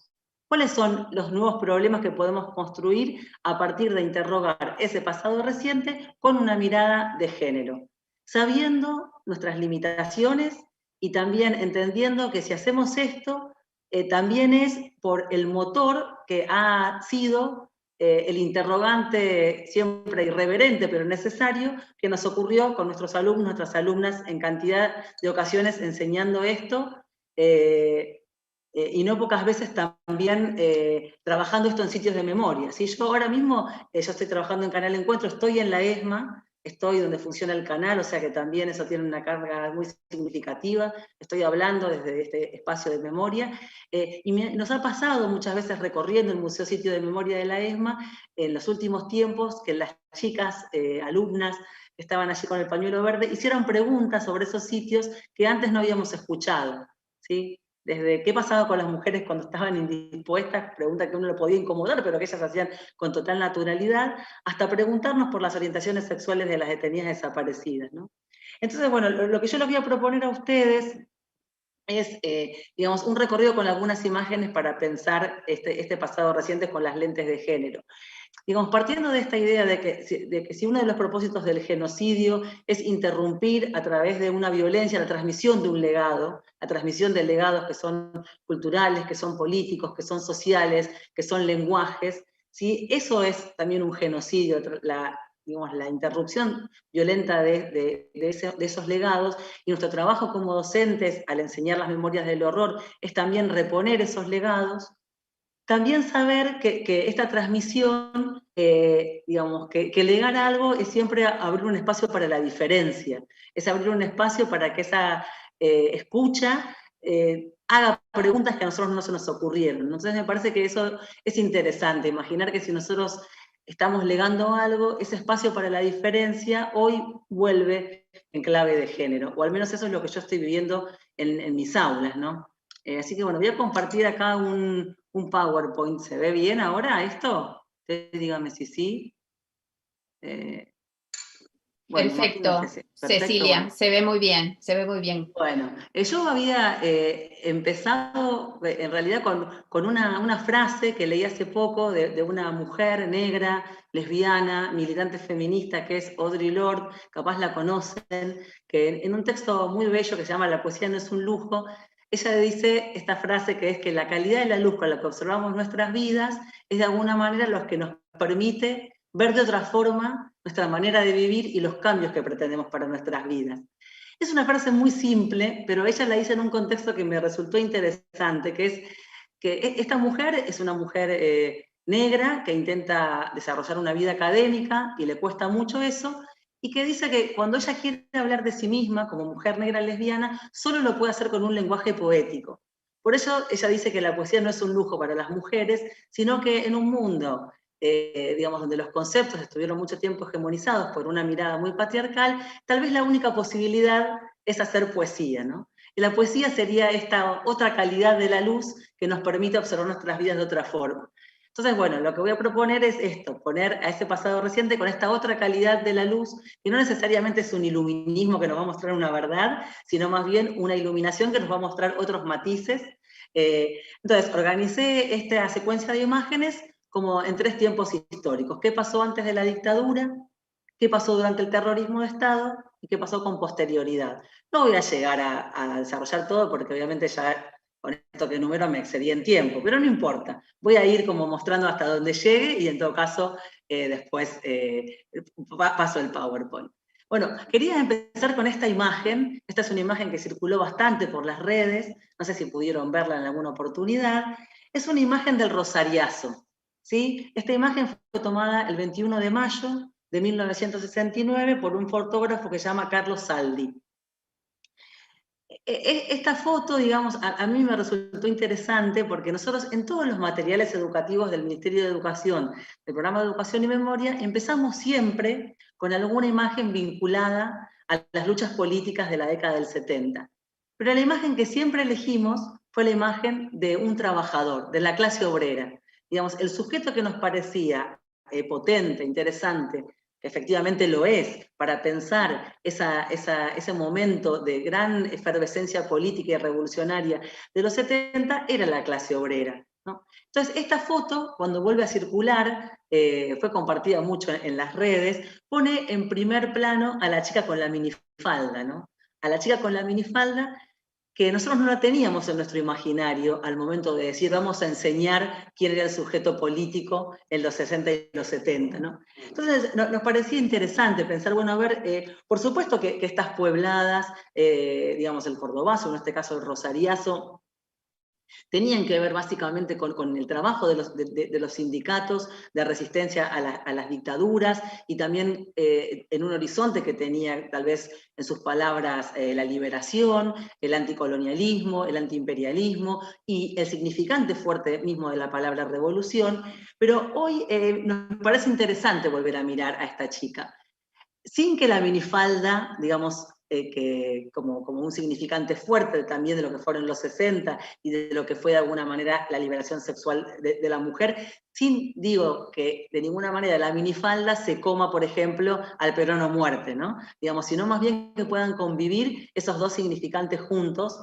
S6: ¿Cuáles son los nuevos problemas que podemos construir a partir de interrogar ese pasado reciente con una mirada de género? Sabiendo nuestras limitaciones y también entendiendo que si hacemos esto, también es por el motor que ha sido el interrogante siempre irreverente pero necesario que nos ocurrió con nuestros alumnos, nuestras alumnas en cantidad de ocasiones enseñando esto, y no pocas veces también trabajando esto en sitios de memoria. ¿Sí? Yo ahora mismo, yo estoy trabajando en Canal Encuentro, estoy en la ESMA, estoy donde funciona el canal, o sea que también eso tiene una carga muy significativa, estoy hablando desde este espacio de memoria, y nos ha pasado muchas veces recorriendo el Museo Sitio de Memoria de la ESMA, en los últimos tiempos, que las chicas, alumnas, que estaban allí con el pañuelo verde, hicieron preguntas sobre esos sitios que antes no habíamos escuchado, ¿sí? Desde qué pasaba con las mujeres cuando estaban indispuestas, pregunta que uno le podía incomodar, pero que ellas hacían con total naturalidad, hasta preguntarnos por las orientaciones sexuales de las detenidas desaparecidas, ¿no? Entonces, bueno, lo que yo les voy a proponer a ustedes es, digamos, un recorrido con algunas imágenes para pensar este pasado reciente con las lentes de género. Digamos, partiendo de esta idea de que si uno de los propósitos del genocidio es interrumpir a través de una violencia la transmisión de un legado, la transmisión de legados que son culturales, que son políticos, que son sociales, que son lenguajes, ¿sí? Eso es también un genocidio, la interrupción violenta de esos legados, y nuestro trabajo como docentes al enseñar las memorias del horror es también reponer esos legados. También saber que esta transmisión, digamos, que legar algo es siempre abrir un espacio para la diferencia, es abrir un espacio para que esa escucha haga preguntas que a nosotros no se nos ocurrieron. Entonces me parece que eso es interesante, imaginar que si nosotros estamos legando algo, ese espacio para la diferencia hoy vuelve en clave de género, o al menos eso es lo que yo estoy viviendo en mis aulas, ¿no? Así que bueno, voy a compartir acá un PowerPoint. ¿Se ve bien ahora esto? Ustedes díganme si sí. Bueno,
S4: Perfecto, Cecilia,
S6: bueno.
S4: se ve muy bien, se ve muy bien.
S6: Bueno, yo había empezado en realidad con una frase que leí hace poco de una mujer negra, lesbiana, militante feminista, que es Audre Lorde, capaz la conocen, que en un texto muy bello que se llama La poesía no es un lujo, ella dice esta frase que es que la calidad de la luz con la que observamos nuestras vidas es de alguna manera lo que nos permite ver de otra forma nuestra manera de vivir y los cambios que pretendemos para nuestras vidas. Es una frase muy simple, pero ella la dice en un contexto que me resultó interesante, que es que esta mujer es una mujer negra que intenta desarrollar una vida académica y le cuesta mucho eso, y que dice que cuando ella quiere hablar de sí misma como mujer negra lesbiana, solo lo puede hacer con un lenguaje poético. Por eso ella dice que la poesía no es un lujo para las mujeres, sino que en un mundo digamos, donde los conceptos estuvieron mucho tiempo hegemonizados por una mirada muy patriarcal, tal vez la única posibilidad es hacer poesía, ¿no? Y la poesía sería esta otra calidad de la luz que nos permite observar nuestras vidas de otra forma. Entonces, bueno, lo que voy a proponer es esto, poner a ese pasado reciente con esta otra calidad de la luz, que no necesariamente es un iluminismo que nos va a mostrar una verdad, sino más bien una iluminación que nos va a mostrar otros matices. Entonces, organicé esta secuencia de imágenes como en 3 tiempos históricos. ¿Qué pasó antes de la dictadura? ¿Qué pasó durante el terrorismo de Estado? ¿Y qué pasó con posterioridad? No voy a llegar a desarrollar todo porque obviamente ya con esto que número me excedí en tiempo, pero no importa. Voy a ir como mostrando hasta donde llegue y en todo caso después paso el PowerPoint. Bueno, quería empezar con esta imagen. Esta es una imagen que circuló bastante por las redes, no sé si pudieron verla en alguna oportunidad. Es una imagen del Rosariazo. ¿Sí? Esta imagen fue tomada el 21 de mayo de 1969 por un fotógrafo que se llama Carlos Saldi. Esta foto, digamos, a mí me resultó interesante porque nosotros en todos los materiales educativos del Ministerio de Educación, del Programa de Educación y Memoria, empezamos siempre con alguna imagen vinculada a las luchas políticas de la década del 70. Pero la imagen que siempre elegimos fue la imagen de un trabajador, de la clase obrera. Digamos, el sujeto que nos parecía potente, interesante, que efectivamente lo es, para pensar ese momento de gran efervescencia política y revolucionaria de los 70, era la clase obrera, ¿no? Entonces, esta foto, cuando vuelve a circular, fue compartida mucho en las redes, pone en primer plano a la chica con la minifalda, ¿no? A la chica con la minifalda, que nosotros no la teníamos en nuestro imaginario al momento de decir vamos a enseñar quién era el sujeto político en los 60 y los 70, ¿no? Entonces nos parecía interesante pensar, bueno, a ver, por supuesto que estas puebladas, digamos el Cordobazo, en este caso el Rosariazo, tenían que ver básicamente con el trabajo de los sindicatos de resistencia a las dictaduras y también en un horizonte que tenía tal vez en sus palabras la liberación, el anticolonialismo, el antiimperialismo y el significante fuerte mismo de la palabra revolución, pero hoy nos parece interesante volver a mirar a esta chica, sin que la minifalda, digamos, que como un significante fuerte también de lo que fueron los 60 y de lo que fue de alguna manera la liberación sexual de la mujer, sin, digo, que de ninguna manera la minifalda se coma, por ejemplo, al Perón o muerte, ¿no? Digamos, sino más bien que puedan convivir esos dos significantes juntos,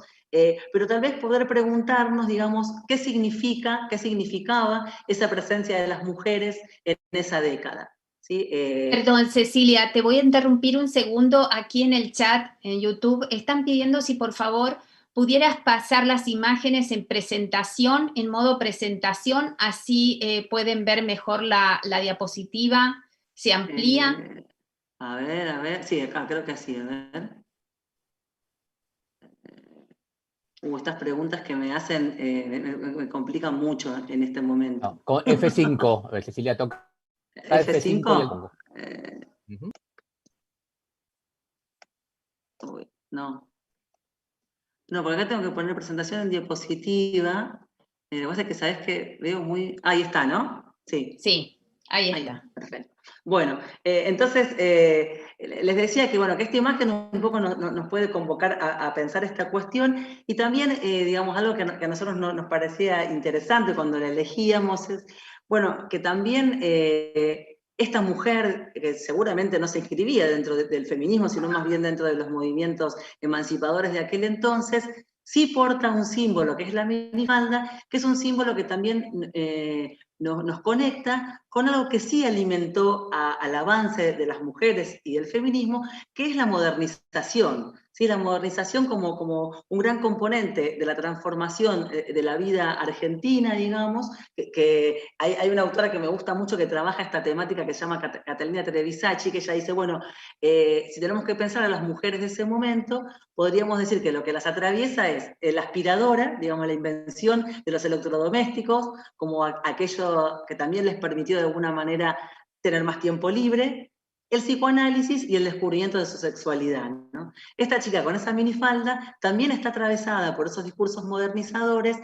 S6: pero tal vez poder preguntarnos, digamos, qué significaba esa presencia de las mujeres en esa década. ¿Sí?
S4: Perdón, Cecilia, te voy a interrumpir un segundo. Aquí en el chat, en YouTube, están pidiendo si por favor pudieras pasar las imágenes en presentación, en modo presentación, así pueden ver mejor la diapositiva, se amplía.
S6: A ver, sí, acá creo que así, a ver. Estas preguntas que me hacen me complican mucho en este momento.
S3: No, con F5, a ver, Cecilia toca.
S6: F5. No. No, porque acá tengo que poner presentación en diapositiva. Lo que pasa es que sabes que veo muy. Ahí está, ¿no? Sí.
S4: Sí, ahí está.
S6: Perfecto. Bueno, entonces les decía que, bueno, que esta imagen un poco nos puede convocar a pensar esta cuestión y también, digamos, algo que a nosotros nos parecía interesante cuando la elegíamos es, bueno, que también esta mujer, que seguramente no se inscribía dentro del feminismo, sino más bien dentro de los movimientos emancipadores de aquel entonces, sí porta un símbolo, que es la minifalda, que es un símbolo que también nos conecta con algo que sí alimentó al avance de las mujeres y del feminismo, que es la modernización. ¿Sí? La modernización como un gran componente de la transformación de la vida argentina, digamos, que hay una autora que me gusta mucho que trabaja esta temática que se llama Catalina Trevisacci, que ella dice, bueno, si tenemos que pensar a las mujeres de ese momento, podríamos decir que lo que las atraviesa es la aspiradora, digamos, la invención de los electrodomésticos, como aquello que también les permitió de alguna manera tener más tiempo libre, el psicoanálisis y el descubrimiento de su sexualidad, ¿no? Esta chica con esa minifalda también está atravesada por esos discursos modernizadores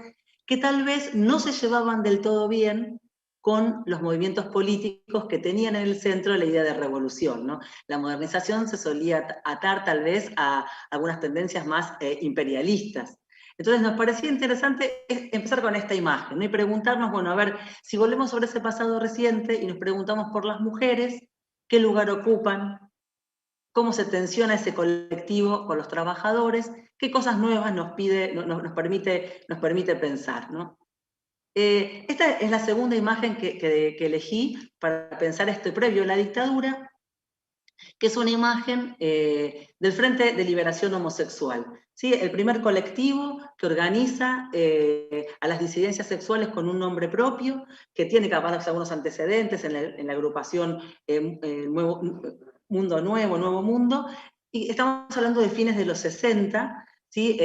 S6: que tal vez no se llevaban del todo bien con los movimientos políticos que tenían en el centro la idea de revolución, ¿no? La modernización se solía atar tal vez a algunas tendencias más imperialistas. Entonces nos parecía interesante empezar con esta imagen, ¿no? Y preguntarnos, bueno, a ver, si volvemos sobre ese pasado reciente y nos preguntamos por las mujeres, ¿qué lugar ocupan? ¿Cómo se tensiona ese colectivo con los trabajadores? ¿Qué cosas nuevas nos permite pensar, ¿no? Esta es la segunda imagen que elegí para pensar esto previo a la dictadura, que es una imagen del Frente de Liberación Homosexual. ¿Sí? El primer colectivo que organiza a las disidencias sexuales con un nombre propio, que tiene capaz algunos antecedentes en la agrupación Mundo Nuevo, Nuevo Mundo, y estamos hablando de fines de los 60, ¿sí?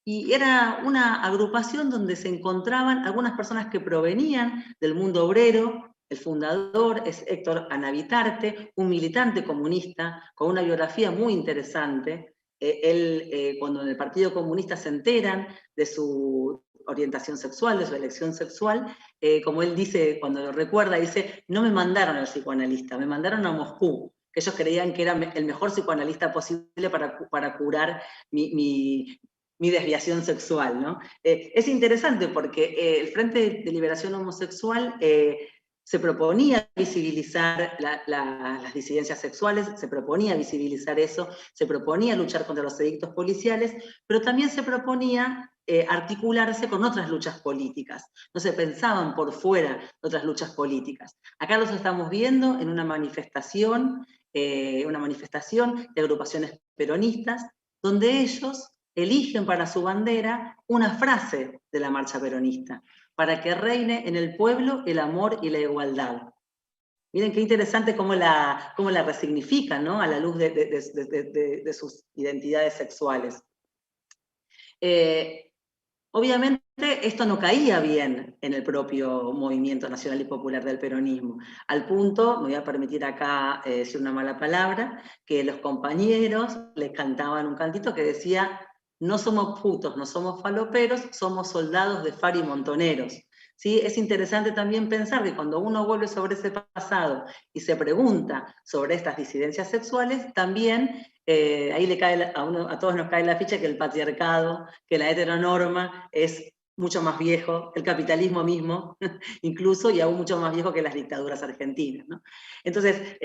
S6: Y era una agrupación donde se encontraban algunas personas que provenían del mundo obrero. El fundador es Héctor Anavitarte, un militante comunista con una biografía muy interesante. Cuando en el Partido Comunista se enteran de su orientación sexual, de su elección sexual, como él dice, cuando lo recuerda, dice, no me mandaron al psicoanalista, me mandaron a Moscú, que ellos creían que era el mejor psicoanalista posible para curar mi desviación sexual, ¿no? Es interesante porque el Frente de Liberación Homosexual se proponía visibilizar las disidencias sexuales, se proponía visibilizar eso, se proponía luchar contra los edictos policiales, pero también se proponía articularse con otras luchas políticas. No se pensaban por fuera de otras luchas políticas. Acá los estamos viendo en una manifestación de agrupaciones peronistas, donde ellos eligen para su bandera una frase de la marcha peronista: para que reine en el pueblo el amor y la igualdad. Miren qué interesante cómo la resignifican, ¿no? A la luz de sus identidades sexuales. Obviamente esto no caía bien en el propio movimiento nacional y popular del peronismo, al punto, me voy a permitir acá decir una mala palabra, que los compañeros les cantaban un cantito que decía: no somos putos, no somos faloperos, somos soldados de FARC y montoneros. ¿Sí? Es interesante también pensar que cuando uno vuelve sobre ese pasado y se pregunta sobre estas disidencias sexuales, también ahí le cae a todos nos cae la ficha que el patriarcado, que la heteronorma es mucho más viejo, el capitalismo mismo, incluso, y aún mucho más viejo que las dictaduras argentinas, ¿no? Entonces,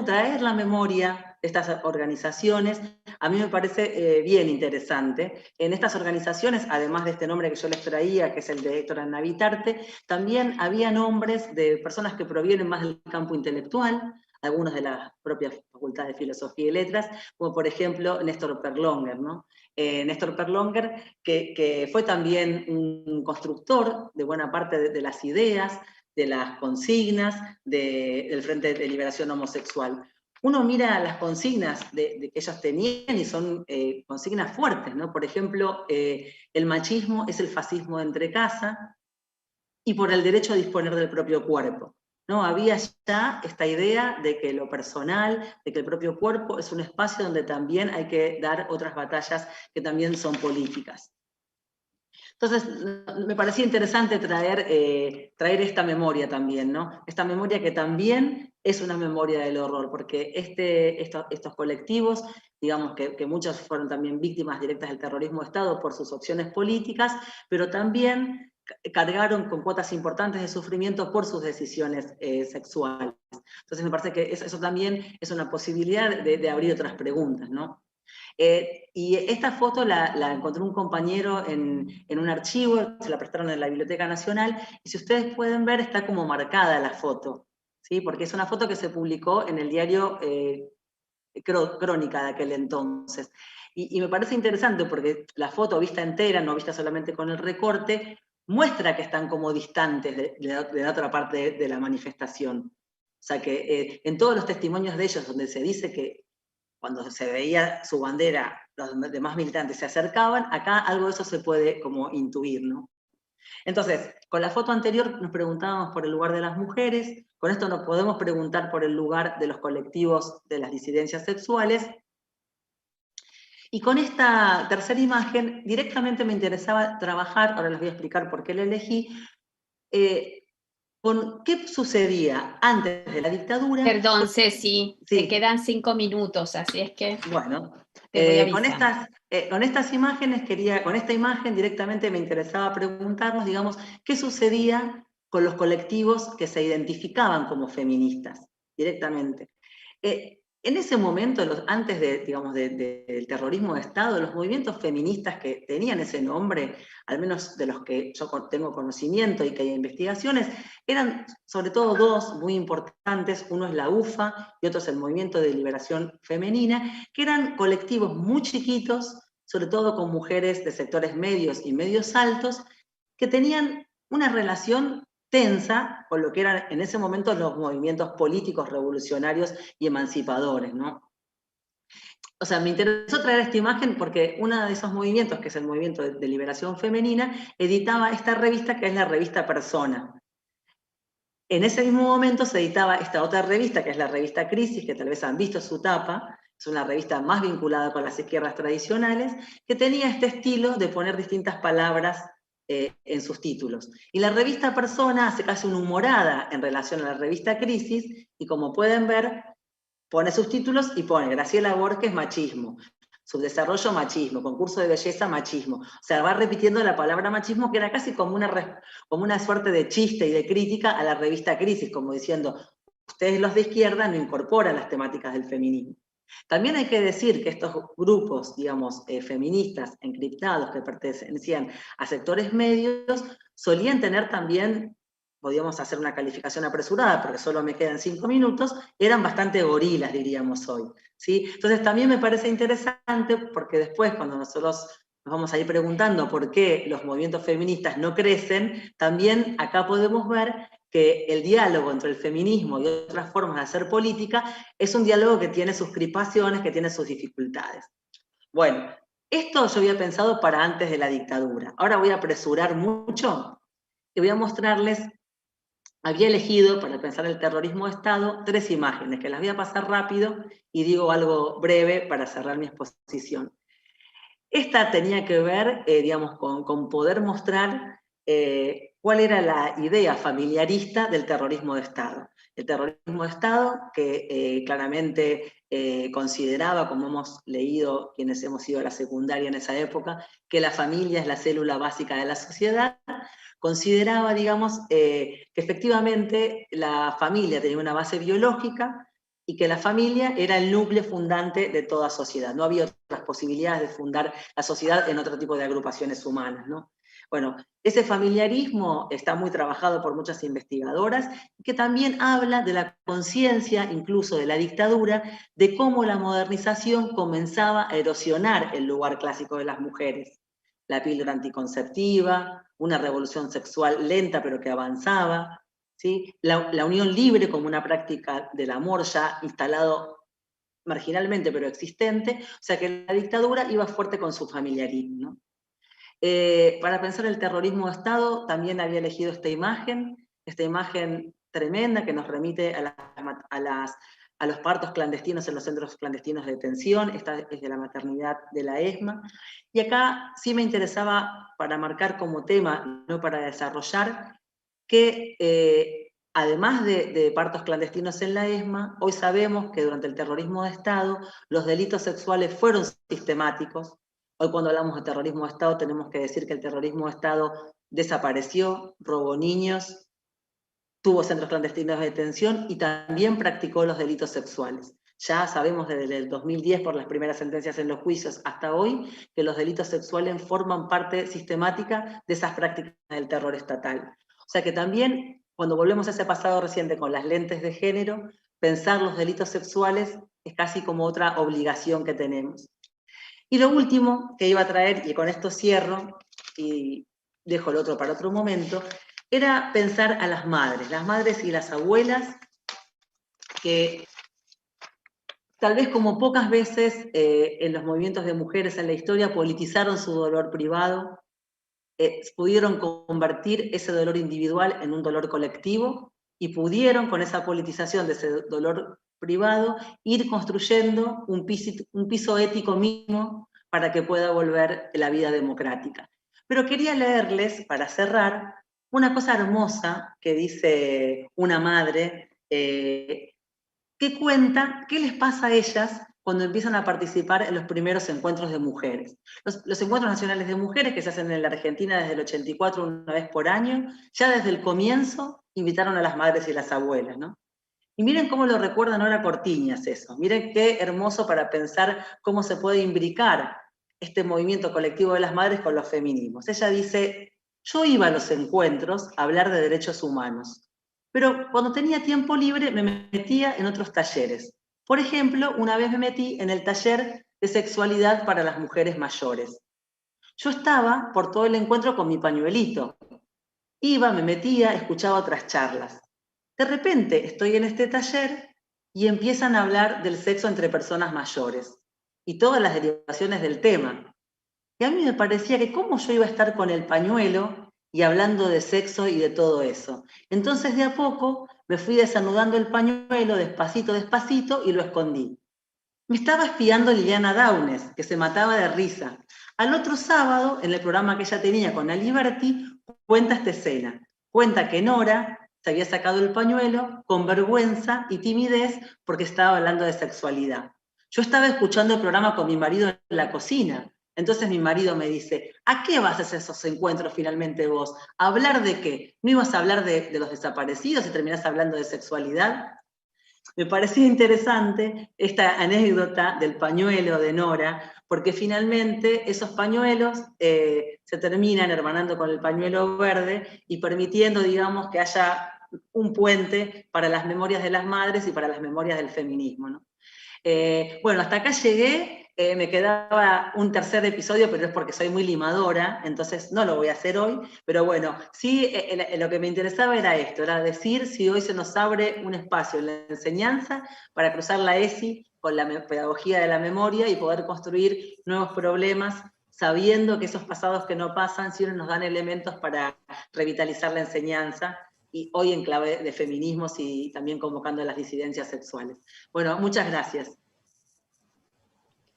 S6: traer la memoria de estas organizaciones, a mí me parece bien interesante. En estas organizaciones, además de este nombre que yo les traía, que es el de Héctor Anavitarte, también había nombres de personas que provienen más del campo intelectual, algunos de las propias facultades de Filosofía y Letras, como por ejemplo Néstor Perlonger, ¿no? Néstor Perlonger, que fue también un constructor de buena parte de las ideas, de las consignas del Frente de Liberación Homosexual. Uno mira las consignas que ellos tenían y son consignas fuertes, ¿no? Por ejemplo, el machismo es el fascismo de entrecasa, y por el derecho a disponer del propio cuerpo. ¿No? Había ya esta idea de que lo personal, de que el propio cuerpo es un espacio donde también hay que dar otras batallas que también son políticas. Entonces, me parecía interesante traer esta memoria también, ¿no? Esta memoria que también es una memoria del horror, porque estos colectivos, digamos que muchos fueron también víctimas directas del terrorismo de Estado por sus opciones políticas, pero también cargaron con cuotas importantes de sufrimiento por sus decisiones sexuales. Entonces me parece que eso también es una posibilidad de abrir otras preguntas, ¿no? Y esta foto la encontró un compañero en un archivo, se la prestaron en la Biblioteca Nacional, y si ustedes pueden ver está como marcada la foto, ¿sí? Porque es una foto que se publicó en el diario Crónica de aquel entonces. Y me parece interesante porque la foto vista entera, no vista solamente con el recorte, muestra que están como distantes de la otra parte de la manifestación. O sea que en todos los testimonios de ellos donde se dice que cuando se veía su bandera, los demás militantes se acercaban, acá algo de eso se puede como intuir, ¿no? Entonces, con la foto anterior nos preguntábamos por el lugar de las mujeres, con esto nos podemos preguntar por el lugar de los colectivos de las disidencias sexuales, y con esta tercera imagen directamente me interesaba trabajar, ahora les voy a explicar por qué la elegí, con qué sucedía antes de la dictadura.
S4: Perdón, Ceci,
S6: Sí.
S4: te quedan 5 minutos, así es que
S6: bueno,
S4: te voy a
S6: con estas imágenes con esta imagen directamente me interesaba preguntarnos, digamos, qué sucedía con los colectivos que se identificaban como feministas, directamente. En ese momento, antes del terrorismo de Estado, los movimientos feministas que tenían ese nombre, al menos de los que yo tengo conocimiento y que hay investigaciones, eran sobre todo dos muy importantes, uno es la UFA y otro es el Movimiento de Liberación Femenina, que eran colectivos muy chiquitos, sobre todo con mujeres de sectores medios y medios altos, que tenían una relación tensa con lo que eran en ese momento los movimientos políticos revolucionarios y emancipadores, ¿no? O sea, me interesó traer esta imagen porque uno de esos movimientos, que es el Movimiento de Liberación Femenina, editaba esta revista que es la revista Persona. En ese mismo momento se editaba esta otra revista, que es la revista Crisis, que tal vez han visto su tapa, es una revista más vinculada con las izquierdas tradicionales, que tenía este estilo de poner distintas palabras en sus títulos. Y la revista Persona hace casi una humorada en relación a la revista Crisis, y como pueden ver, pone sus títulos y pone Graciela Borges, machismo, subdesarrollo, machismo, concurso de belleza, machismo. O sea, va repitiendo la palabra machismo, que era casi como una suerte de chiste y de crítica a la revista Crisis, como diciendo, ustedes los de izquierda no incorporan las temáticas del feminismo. También hay que decir que estos grupos, digamos, feministas encriptados que pertenecían a sectores medios, solían tener también, podríamos hacer una calificación apresurada, porque solo me quedan 5 minutos, eran bastante gorilas, diríamos hoy, ¿sí? Entonces también me parece interesante, porque después cuando nosotros nos vamos a ir preguntando por qué los movimientos feministas no crecen, también acá podemos ver que el diálogo entre el feminismo y otras formas de hacer política es un diálogo que tiene sus crispaciones, que tiene sus dificultades. Bueno, esto yo había pensado para antes de la dictadura. Ahora voy a apresurar mucho y voy a mostrarles, había elegido para pensar el terrorismo de Estado 3 imágenes, que las voy a pasar rápido y digo algo breve para cerrar mi exposición. Esta tenía que ver, digamos, con poder mostrar cuál era la idea familiarista del terrorismo de Estado. El terrorismo de Estado que claramente consideraba, como hemos leído quienes hemos ido a la secundaria en esa época, que la familia es la célula básica de la sociedad, consideraba, digamos, que efectivamente la familia tenía una base biológica y que la familia era el núcleo fundante de toda sociedad. No había otras posibilidades de fundar la sociedad en otro tipo de agrupaciones humanas, ¿no? Bueno, ese familiarismo está muy trabajado por muchas investigadoras, que también habla de la conciencia, incluso de la dictadura, de cómo la modernización comenzaba a erosionar el lugar clásico de las mujeres. La píldora anticonceptiva, una revolución sexual lenta pero que avanzaba, ¿sí? La unión libre como una práctica del amor ya instalado marginalmente pero existente, o sea que la dictadura iba fuerte con su familiarismo, ¿no? Para pensar el terrorismo de Estado también había elegido esta imagen tremenda que nos remite a los partos clandestinos en los centros clandestinos de detención. Esta es de la maternidad de la ESMA, y acá sí me interesaba para marcar como tema, no para desarrollar, que además de partos clandestinos en la ESMA, hoy sabemos que durante el terrorismo de Estado los delitos sexuales fueron sistemáticos. Hoy cuando hablamos de terrorismo de Estado tenemos que decir que el terrorismo de Estado desapareció, robó niños, tuvo centros clandestinos de detención y también practicó los delitos sexuales. Ya sabemos desde el 2010, por las primeras sentencias en los juicios hasta hoy, que los delitos sexuales forman parte sistemática de esas prácticas del terror estatal. O sea que también, cuando volvemos a ese pasado reciente con las lentes de género, pensar los delitos sexuales es casi como otra obligación que tenemos. Y lo último que iba a traer, y con esto cierro, y dejo el otro para otro momento, era pensar a las madres y las abuelas, que tal vez como pocas veces en los movimientos de mujeres en la historia politizaron su dolor privado, pudieron convertir ese dolor individual en un dolor colectivo y pudieron con esa politización de ese dolor privado ir construyendo un piso ético mínimo para que pueda volver la vida democrática. Pero quería leerles, para cerrar, una cosa hermosa que dice una madre que cuenta qué les pasa a ellas cuando empiezan a participar en los primeros encuentros de mujeres. Los encuentros nacionales de mujeres que se hacen en la Argentina desde el 84 una vez por año, ya desde el comienzo invitaron a las madres y las abuelas, ¿no? Y miren cómo lo recuerda Nora Cortiñas eso, miren qué hermoso para pensar cómo se puede imbricar este movimiento colectivo de las madres con los feminismos. Ella dice, yo iba a los encuentros a hablar de derechos humanos, pero cuando tenía tiempo libre me metía en otros talleres. Por ejemplo, una vez me metí en el taller de sexualidad para las mujeres mayores. Yo estaba por todo el encuentro con mi pañuelito. Iba, me metía, escuchaba otras charlas. De repente estoy en este taller y empiezan a hablar del sexo entre personas mayores y todas las derivaciones del tema. Y a mí me parecía que cómo yo iba a estar con el pañuelo y hablando de sexo y de todo eso. Entonces de a poco me fui desanudando el pañuelo despacito, despacito y lo escondí. Me estaba espiando Liliana Downes, que se mataba de risa. Al otro sábado, en el programa que ella tenía con Aliberti, cuenta esta escena. Cuenta que Nora se había sacado el pañuelo con vergüenza y timidez porque estaba hablando de sexualidad. Yo estaba escuchando el programa con mi marido en la cocina. Entonces mi marido me dice, ¿a qué vas a hacer esos encuentros finalmente vos? ¿A hablar de qué? ¿No ibas a hablar de los desaparecidos y terminás hablando de sexualidad? Me parecía interesante esta anécdota del pañuelo de Nora, porque finalmente esos pañuelos se terminan hermanando con el pañuelo verde y permitiendo, digamos, que haya un puente para las memorias de las madres y para las memorias del feminismo, ¿no? Bueno, hasta acá llegué. Me quedaba un tercer episodio, pero es porque soy muy limadora, entonces no lo voy a hacer hoy, pero bueno, sí, lo que me interesaba era esto, era decir si hoy se nos abre un espacio en la enseñanza para cruzar la ESI con la pedagogía de la memoria y poder construir nuevos problemas, sabiendo que esos pasados que no pasan siempre nos dan elementos para revitalizar la enseñanza, y hoy en clave de feminismos y también convocando a las disidencias sexuales. Bueno, muchas gracias.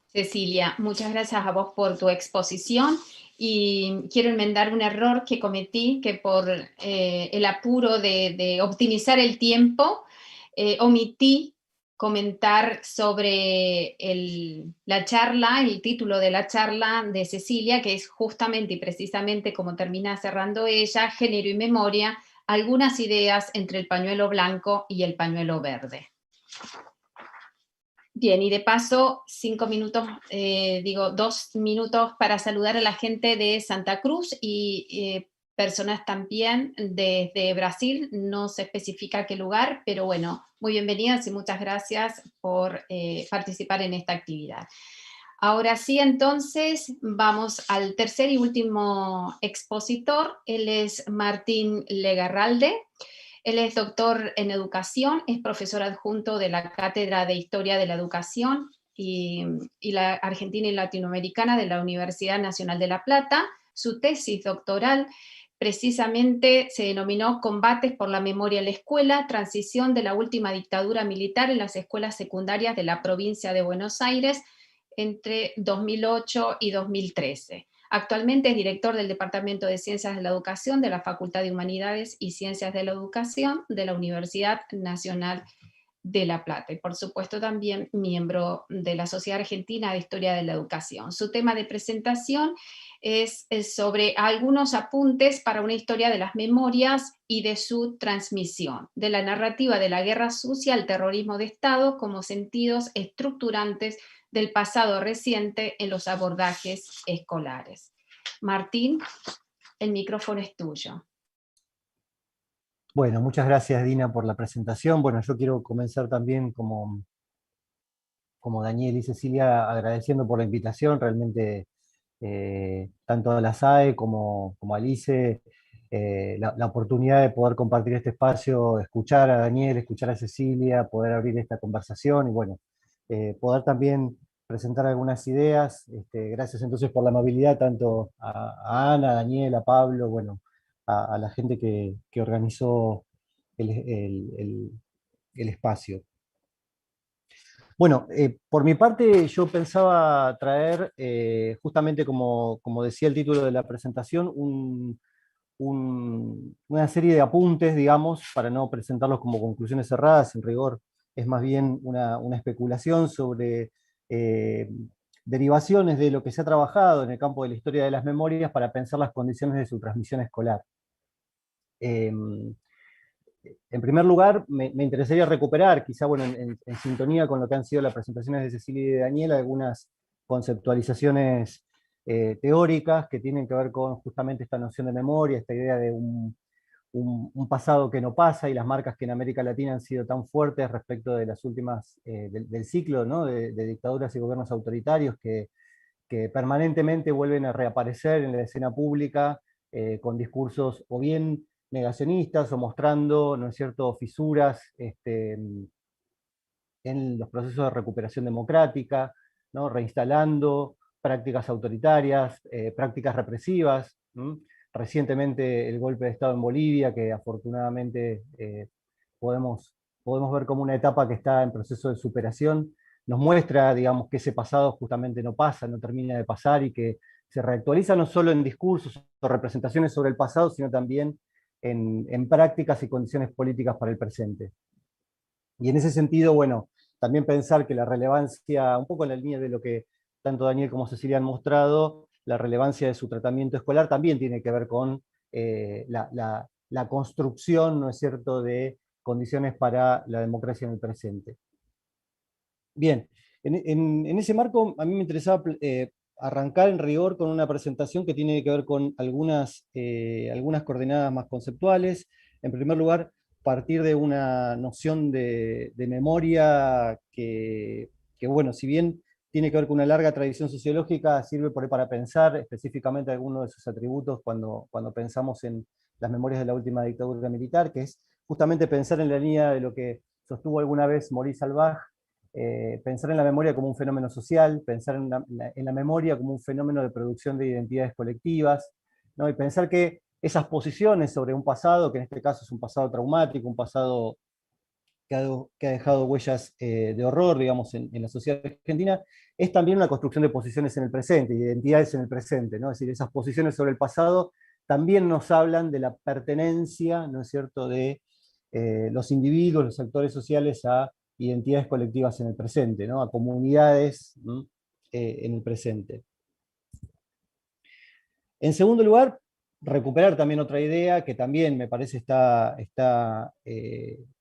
S4: Cecilia, muchas gracias a vos por tu exposición y quiero enmendar un error que cometí, que por el apuro de optimizar el tiempo, omití comentar sobre la charla, el título de la charla de Cecilia, que es justamente y precisamente como termina cerrando ella, Género y Memoria, algunas ideas entre el pañuelo blanco y el pañuelo verde. Bien, y de paso, 2 minutos para saludar a la gente de Santa Cruz y personas también desde Brasil, no se especifica qué lugar, pero bueno, muy bienvenidas y muchas gracias por participar en esta actividad. Ahora sí, entonces, vamos al tercer y último expositor, él es Martín Legarralde. Él es doctor en educación, es profesor adjunto de la Cátedra de Historia de la Educación y la Argentina y Latinoamericana de la Universidad Nacional de La Plata. Su tesis doctoral precisamente se denominó Combates por la memoria en la escuela, transición de la última dictadura militar en las escuelas secundarias de la provincia de Buenos Aires entre 2008 y 2013. Actualmente es director del Departamento de Ciencias de la Educación de la Facultad de Humanidades y Ciencias de la Educación de la Universidad Nacional de La Plata y por supuesto también miembro de la Sociedad Argentina de Historia de la Educación. Su tema de presentación es sobre algunos apuntes para una historia de las memorias y de su transmisión, de la narrativa de la guerra sucia al terrorismo de Estado como sentidos estructurantes del pasado reciente en los abordajes escolares. Martín, el micrófono es tuyo.
S7: Bueno, muchas gracias Dina por la presentación. Bueno, yo quiero comenzar también como Daniel y Cecilia agradeciendo por la invitación, realmente tanto a la SAE como a Alice, la oportunidad de poder compartir este espacio, escuchar a Daniel, escuchar a Cecilia, poder abrir esta conversación y bueno, poder también presentar algunas ideas. Gracias entonces por la amabilidad tanto a Ana, a Daniel, a Pablo, bueno, a la gente que organizó el espacio. Bueno, por mi parte yo pensaba traer, justamente como decía el título de la presentación, una serie de apuntes, digamos, para no presentarlos como conclusiones cerradas, en rigor es más bien una especulación sobre derivaciones de lo que se ha trabajado en el campo de la historia de las memorias para pensar las condiciones de su transmisión escolar. En primer lugar, me interesaría recuperar, quizá bueno, en sintonía con lo que han sido las presentaciones de Cecilia y de Daniel, algunas conceptualizaciones teóricas que tienen que ver con justamente esta noción de memoria, esta idea de un pasado que no pasa y las marcas que en América Latina han sido tan fuertes respecto de las últimas, del ciclo, ¿no? de dictaduras y gobiernos autoritarios que permanentemente vuelven a reaparecer en la escena pública con discursos o bien negacionistas o mostrando, ¿no es cierto?, fisuras en los procesos de recuperación democrática, ¿no?, reinstalando prácticas autoritarias, prácticas represivas. Recientemente el golpe de Estado en Bolivia, que afortunadamente podemos ver como una etapa que está en proceso de superación, nos muestra, digamos, que ese pasado justamente no pasa, no termina de pasar y que se reactualiza no solo en discursos o representaciones sobre el pasado, sino también en prácticas y condiciones políticas para el presente. Y en ese sentido, bueno, también pensar que la relevancia, un poco en la línea de lo que tanto Daniel como Cecilia han mostrado, la relevancia de su tratamiento escolar también tiene que ver con la construcción, ¿no es cierto?, de condiciones para la democracia en el presente. Bien, en ese marco a mí me interesaba arrancar en rigor con una presentación que tiene que ver con algunas coordenadas más conceptuales. En primer lugar, partir de una noción de memoria que, bueno, si bien tiene que ver con una larga tradición sociológica, sirve por ahí para pensar específicamente algunos de sus atributos cuando pensamos en las memorias de la última dictadura militar, que es justamente pensar en la línea de lo que sostuvo alguna vez Maurice Halbach, pensar en la memoria como un fenómeno social, pensar en la memoria como un fenómeno de producción de identidades colectivas, ¿no? Y pensar que esas posiciones sobre un pasado, que en este caso es un pasado traumático, un pasado que ha dejado huellas de horror, digamos, en la sociedad argentina, es también una construcción de posiciones en el presente, y de identidades en el presente, ¿no? Es decir, esas posiciones sobre el pasado también nos hablan de la pertenencia, ¿no es cierto?, de los individuos, los actores sociales a identidades colectivas en el presente, ¿no?, a comunidades en el presente. En segundo lugar, recuperar también otra idea que también me parece está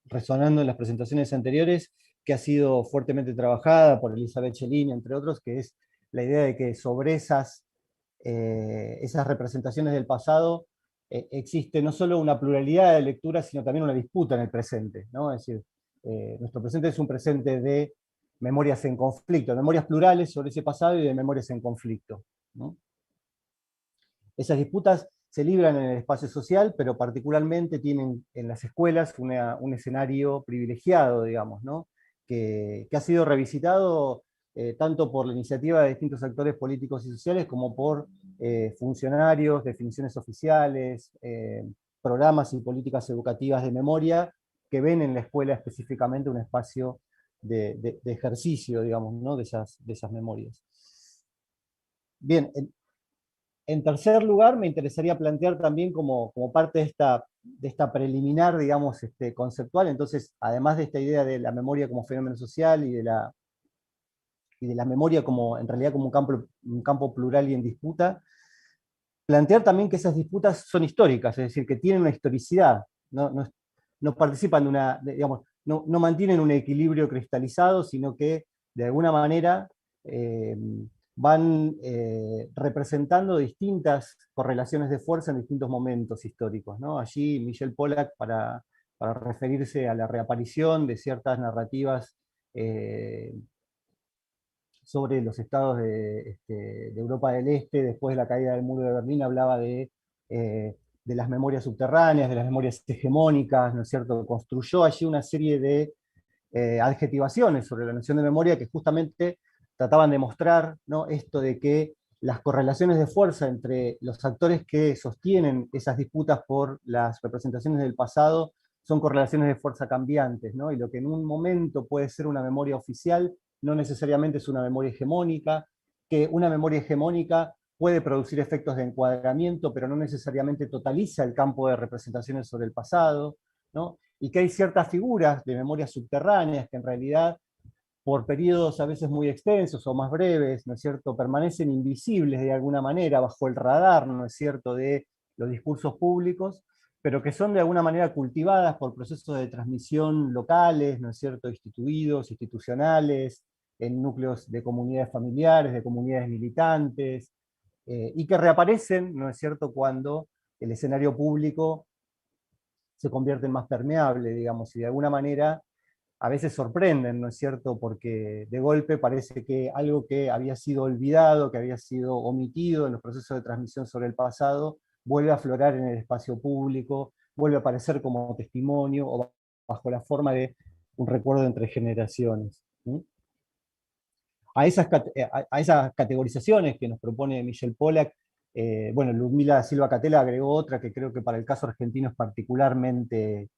S7: resonando en las presentaciones anteriores, que ha sido fuertemente trabajada por Elizabeth Cellini, entre otros, que es la idea de que sobre esas representaciones del pasado existe no solo una pluralidad de lecturas, sino también una disputa en el presente, ¿no? Es decir, nuestro presente es un presente de memorias en conflicto, de memorias plurales sobre ese pasado y de memorias en conflicto, ¿no? Esas disputas se libran en el espacio social, pero particularmente tienen en las escuelas un escenario privilegiado, digamos, ¿no?, que ha sido revisitado tanto por la iniciativa de distintos actores políticos y sociales como por funcionarios, definiciones oficiales, programas y políticas educativas de memoria que ven en la escuela específicamente un espacio de ejercicio, digamos, ¿no?, de esas memorias. Bien, En tercer lugar, me interesaría plantear también como parte de esta preliminar, digamos, conceptual, entonces, además de esta idea de la memoria como fenómeno social y de la memoria como, en realidad, como un campo plural y en disputa, plantear también que esas disputas son históricas, es decir, que tienen una historicidad, no participan de digamos, no mantienen un equilibrio cristalizado, sino que de alguna manera van representando distintas correlaciones de fuerza en distintos momentos históricos, ¿no? Allí Michel Pollack, para referirse a la reaparición de ciertas narrativas sobre los estados de Europa del Este, después de la caída del muro de Berlín, hablaba de las memorias subterráneas, de las memorias hegemónicas, ¿no es cierto? Construyó allí una serie de adjetivaciones sobre la noción de memoria que justamente trataban de mostrar, ¿no?, esto de que las correlaciones de fuerza entre los actores que sostienen esas disputas por las representaciones del pasado son correlaciones de fuerza cambiantes, ¿no? Y lo que en un momento puede ser una memoria oficial, no necesariamente es una memoria hegemónica, que una memoria hegemónica puede producir efectos de encuadramiento, pero no necesariamente totaliza el campo de representaciones sobre el pasado, ¿no? Y que hay ciertas figuras de memorias subterráneas que en realidad, por periodos a veces muy extensos o más breves, ¿no es cierto?, permanecen invisibles de alguna manera, bajo el radar, ¿no es cierto?, de los discursos públicos, pero que son de alguna manera cultivadas por procesos de transmisión locales, ¿no es cierto?, instituidos, institucionales, en núcleos de comunidades familiares, de comunidades militantes, y que reaparecen, ¿no es cierto?, cuando el escenario público se convierte en más permeable, digamos, y de alguna manera a veces sorprenden, ¿no es cierto?, porque de golpe parece que algo que había sido olvidado, que había sido omitido en los procesos de transmisión sobre el pasado, vuelve a aflorar en el espacio público, vuelve a aparecer como testimonio o bajo la forma de un recuerdo entre generaciones. A esas categorizaciones que nos propone Michel Pollack, bueno, Ludmila Silva Catela agregó otra que creo que para el caso argentino es particularmente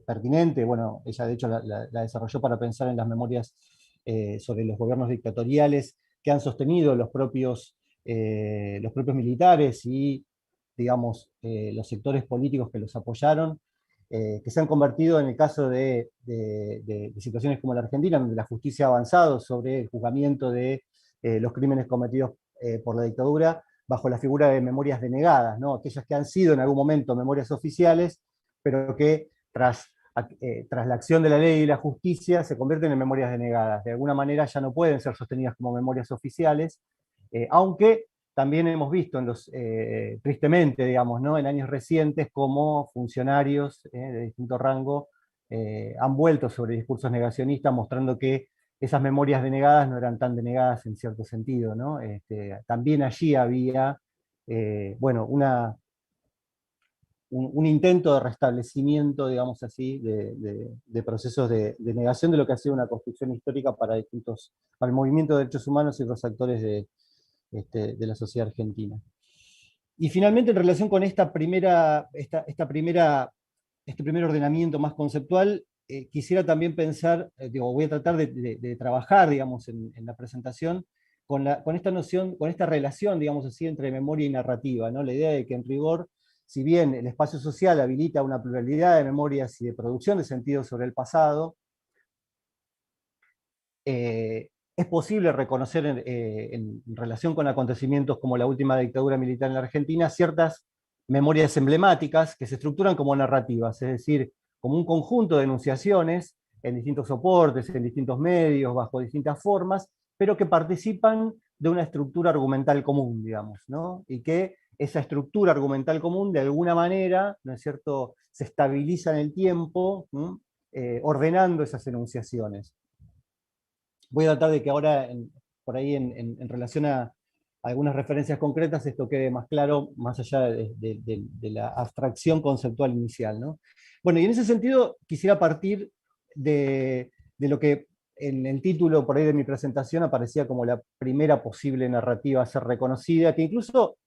S7: pertinente. Bueno, ella de hecho la desarrolló para pensar en las memorias sobre los gobiernos dictatoriales que han sostenido los propios militares y, digamos, los sectores políticos que los apoyaron, que se han convertido, en el caso de situaciones como la Argentina, donde la justicia ha avanzado sobre el juzgamiento de los crímenes cometidos por la dictadura, bajo la figura de memorias denegadas, ¿no? Aquellas que han sido en algún momento memorias oficiales, pero que tras la acción de la ley y la justicia se convierten en memorias denegadas. De alguna manera ya no pueden ser sostenidas como memorias oficiales, aunque también hemos visto tristemente, digamos, ¿no?, en años recientes, cómo funcionarios de distinto rango han vuelto sobre discursos negacionistas, mostrando que esas memorias denegadas no eran tan denegadas en cierto sentido, ¿no? También allí había, bueno, un intento de restablecimiento, digamos así, de procesos de negación de lo que ha sido una construcción histórica para el movimiento de derechos humanos y los actores de la sociedad argentina. Y finalmente, en relación con este primer ordenamiento más conceptual, quisiera también pensar, voy a tratar de trabajar, digamos, en la presentación, con esta noción, con esta relación, digamos así, entre memoria y narrativa, ¿no? La idea de que en rigor, si bien el espacio social habilita una pluralidad de memorias y de producción de sentido sobre el pasado, es posible reconocer en relación con acontecimientos como la última dictadura militar en la Argentina ciertas memorias emblemáticas que se estructuran como narrativas, es decir, como un conjunto de enunciaciones en distintos soportes, en distintos medios, bajo distintas formas, pero que participan de una estructura argumental común, digamos, ¿no? Y que esa estructura argumental común de alguna manera, ¿no es cierto?, se estabiliza en el tiempo, ordenando esas enunciaciones. Voy a tratar de que ahora, por ahí en relación a algunas referencias concretas, esto quede más claro, más allá de la abstracción conceptual inicial, ¿no? Bueno, y en ese sentido quisiera partir de lo que en el título por ahí de mi presentación aparecía como la primera posible narrativa a ser reconocida, que incluso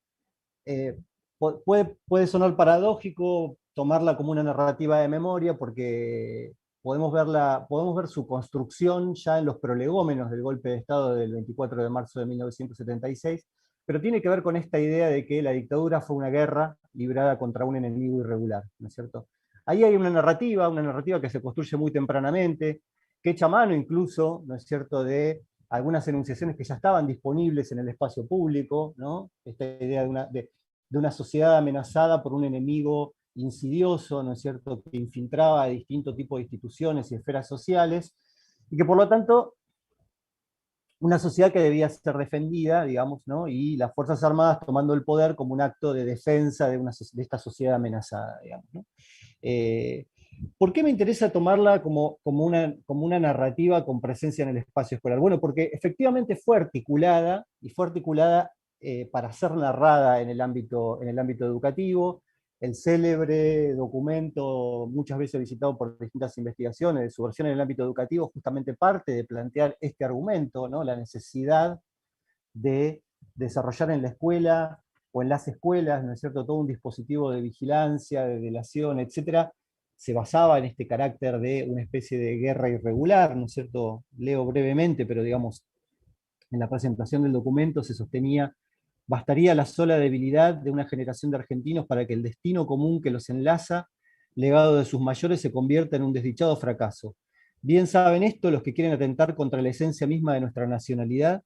S7: puede sonar paradójico tomarla como una narrativa de memoria, porque podemos ver su construcción ya en los prolegómenos del golpe de Estado del 24 de marzo de 1976, pero tiene que ver con esta idea de que la dictadura fue una guerra librada contra un enemigo irregular, ¿no es cierto? Ahí hay una narrativa que se construye muy tempranamente, que echa mano incluso, ¿no es cierto?, de algunas enunciaciones que ya estaban disponibles en el espacio público, ¿no? Esta idea de una sociedad amenazada por un enemigo insidioso, ¿no es cierto?, que infiltraba a distintos tipos de instituciones y esferas sociales, y que por lo tanto una sociedad que debía ser defendida, digamos, ¿no? Y las Fuerzas Armadas tomando el poder como un acto de defensa de esta sociedad amenazada, digamos, ¿no? ¿Por qué me interesa tomarla como una narrativa con presencia en el espacio escolar? Bueno, porque efectivamente fue articulada, para ser narrada en el ámbito educativo. El célebre documento, muchas veces visitado por distintas investigaciones, de su versión en el ámbito educativo, justamente parte de plantear este argumento, ¿no? La necesidad de desarrollar en la escuela o en las escuelas, ¿no es cierto?, todo un dispositivo de vigilancia, de delación, etcétera, se basaba en este carácter de una especie de guerra irregular, ¿no es cierto? Leo brevemente, pero digamos, en la presentación del documento se sostenía: bastaría la sola debilidad de una generación de argentinos para que el destino común que los enlaza, legado de sus mayores, se convierta en un desdichado fracaso. Bien saben esto los que quieren atentar contra la esencia misma de nuestra nacionalidad,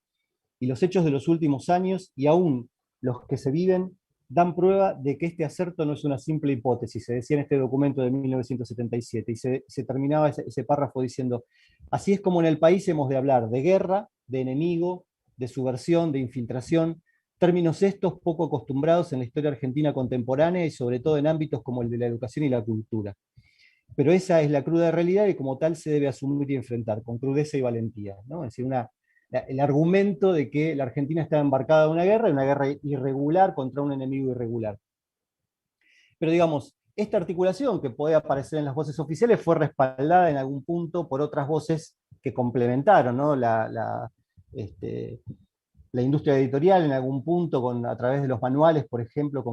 S7: y los hechos de los últimos años, y aún los que se viven, dan prueba de que este acerto no es una simple hipótesis. Se decía en este documento de 1977, y se terminaba ese párrafo diciendo: así es como en el país hemos de hablar de guerra, de enemigo, de subversión, de infiltración, términos estos poco acostumbrados en la historia argentina contemporánea y sobre todo en ámbitos como el de la educación y la cultura. Pero esa es la cruda realidad y como tal se debe asumir y enfrentar con crudeza y valentía, ¿no? Es decir, el argumento de que la Argentina estaba embarcada en una guerra irregular contra un enemigo irregular. Pero digamos, esta articulación que puede aparecer en las voces oficiales fue respaldada en algún punto por otras voces que complementaron, ¿no? La industria editorial en algún punto, a través de los manuales, por ejemplo,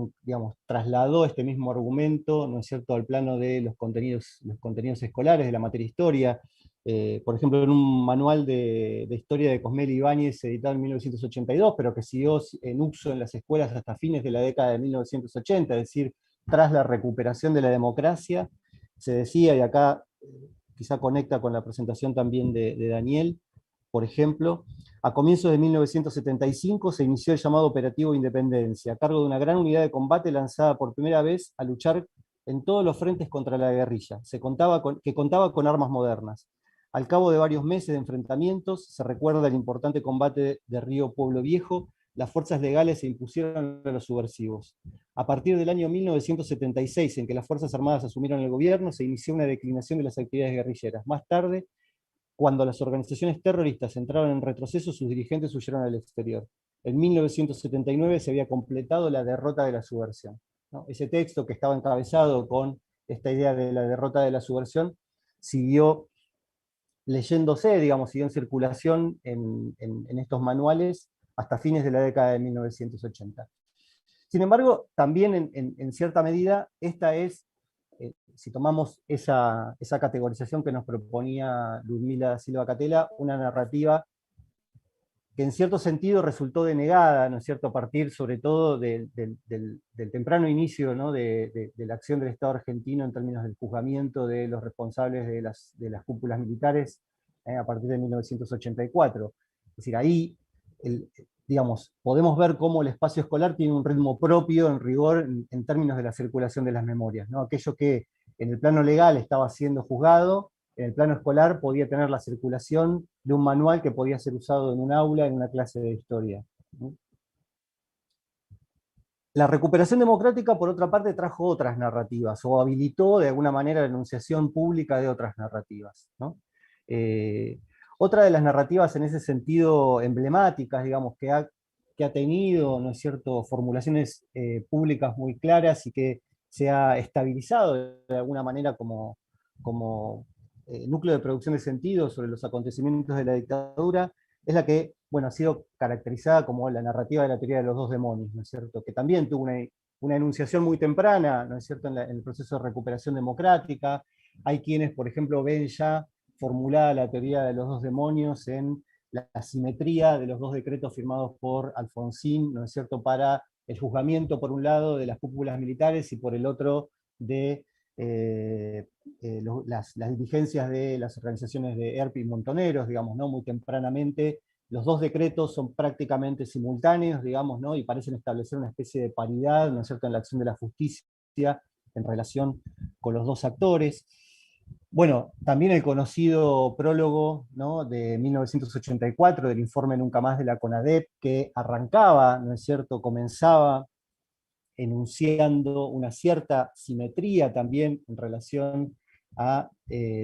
S7: trasladó este mismo argumento, ¿no es cierto?, al plano de los contenidos escolares, de la materia historia. Por ejemplo, en un manual de historia de Cosmel Ibáñez, editado en 1982, pero que siguió en uso en las escuelas hasta fines de la década de 1980, es decir, tras la recuperación de la democracia, se decía, y acá quizá conecta con la presentación también de Daniel, por ejemplo: a comienzos de 1975 se inició el llamado Operativo Independencia, a cargo de una gran unidad de combate lanzada por primera vez a luchar en todos los frentes contra la guerrilla, que contaba con armas modernas. Al cabo de varios meses de enfrentamientos, se recuerda el importante combate de Río Pueblo Viejo, las fuerzas legales se impusieron a los subversivos. A partir del año 1976, en que las Fuerzas Armadas asumieron el gobierno, se inició una declinación de las actividades guerrilleras. Más tarde, cuando las organizaciones terroristas entraron en retroceso, sus dirigentes huyeron al exterior. En 1979 se había completado la derrota de la subversión, ¿no? Ese texto, que estaba encabezado con esta idea de la derrota de la subversión, siguió leyéndose, siguió en circulación en estos manuales hasta fines de la década de 1980. Sin embargo, también en cierta medida, esta es, si tomamos esa categorización que nos proponía Ludmila Silva Catela, una narrativa que en cierto sentido resultó denegada, ¿no es cierto?, a partir sobre todo del temprano inicio, ¿no?, de la acción del Estado argentino en términos del juzgamiento de los responsables de las cúpulas militares a partir de 1984. Es decir, ahí, podemos ver cómo el espacio escolar tiene un ritmo propio, en rigor, en términos de la circulación de las memorias, ¿no? Aquello que en el plano legal estaba siendo juzgado, en el plano escolar podía tener la circulación de un manual que podía ser usado en un aula, en una clase de historia. La recuperación democrática, por otra parte, trajo otras narrativas, o habilitó de alguna manera la enunciación pública de otras narrativas, ¿no? Otra de las narrativas en ese sentido emblemáticas, que ha tenido, ¿no es cierto?, formulaciones públicas muy claras y que se ha estabilizado de alguna manera como núcleo de producción de sentido sobre los acontecimientos de la dictadura, es la que, ha sido caracterizada como la narrativa de la teoría de los dos demonios, ¿no es cierto?, que también tuvo una enunciación muy temprana, ¿no es cierto?, en el proceso de recuperación democrática. Hay quienes, por ejemplo, ven ya formulada la teoría de los dos demonios en la simetría de los dos decretos firmados por Alfonsín, ¿no es cierto?, para el juzgamiento, por un lado, de las cúpulas militares y por el otro de las dirigencias de las organizaciones de ERP y Montoneros, digamos, ¿no? Muy tempranamente. Los dos decretos son prácticamente simultáneos, digamos, ¿no? Y parecen establecer una especie de paridad, ¿no es cierto?, en la acción de la justicia en relación con los dos actores. Bueno, también el conocido prólogo, ¿no?, de 1984 del informe Nunca Más de la CONADEP, que arrancaba, ¿no es cierto?, comenzaba enunciando una cierta simetría también en relación a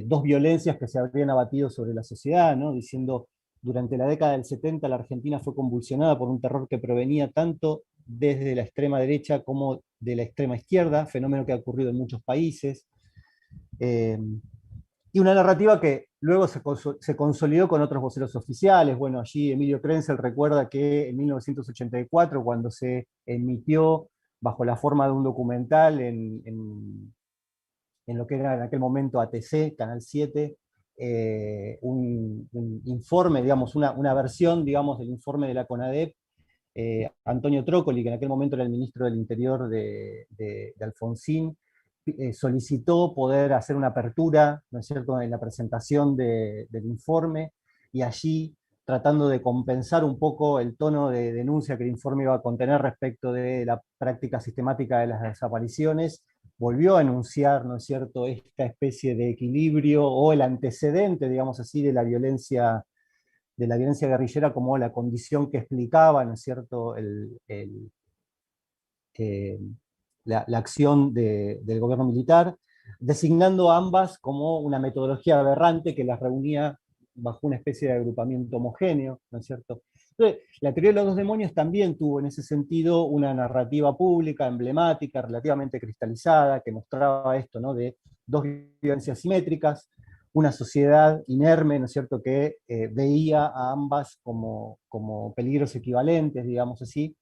S7: dos violencias que se habrían abatido sobre la sociedad, ¿no?, diciendo: durante la década del 70 la Argentina fue convulsionada por un terror que provenía tanto desde la extrema derecha como de la extrema izquierda, fenómeno que ha ocurrido en muchos países. Y una narrativa que luego se consolidó con otros voceros oficiales. Bueno, allí Emilio Krenzel recuerda que en 1984, cuando se emitió bajo la forma de un documental en lo que era en aquel momento ATC, Canal 7, un informe, digamos, una versión, digamos, del informe de la CONADEP, Antonio Trócoli, que en aquel momento era el ministro del Interior de Alfonsín, solicitó poder hacer una apertura, ¿no es cierto?, en la presentación del informe, y allí, tratando de compensar un poco el tono de denuncia que el informe iba a contener respecto de la práctica sistemática de las desapariciones, volvió a enunciar, ¿no es cierto?, esta especie de equilibrio o el antecedente, digamos así, de la violencia guerrillera como la condición que explicaba, ¿no es cierto?, la acción del gobierno militar, designando a ambas como una metodología aberrante que las reunía bajo una especie de agrupamiento homogéneo, ¿no es cierto? Entonces, la teoría de los dos demonios también tuvo en ese sentido una narrativa pública, emblemática, relativamente cristalizada, que mostraba esto, ¿no?, de dos violencias simétricas, una sociedad inerme, ¿no es cierto?, que veía a ambas como peligros equivalentes, digamos así,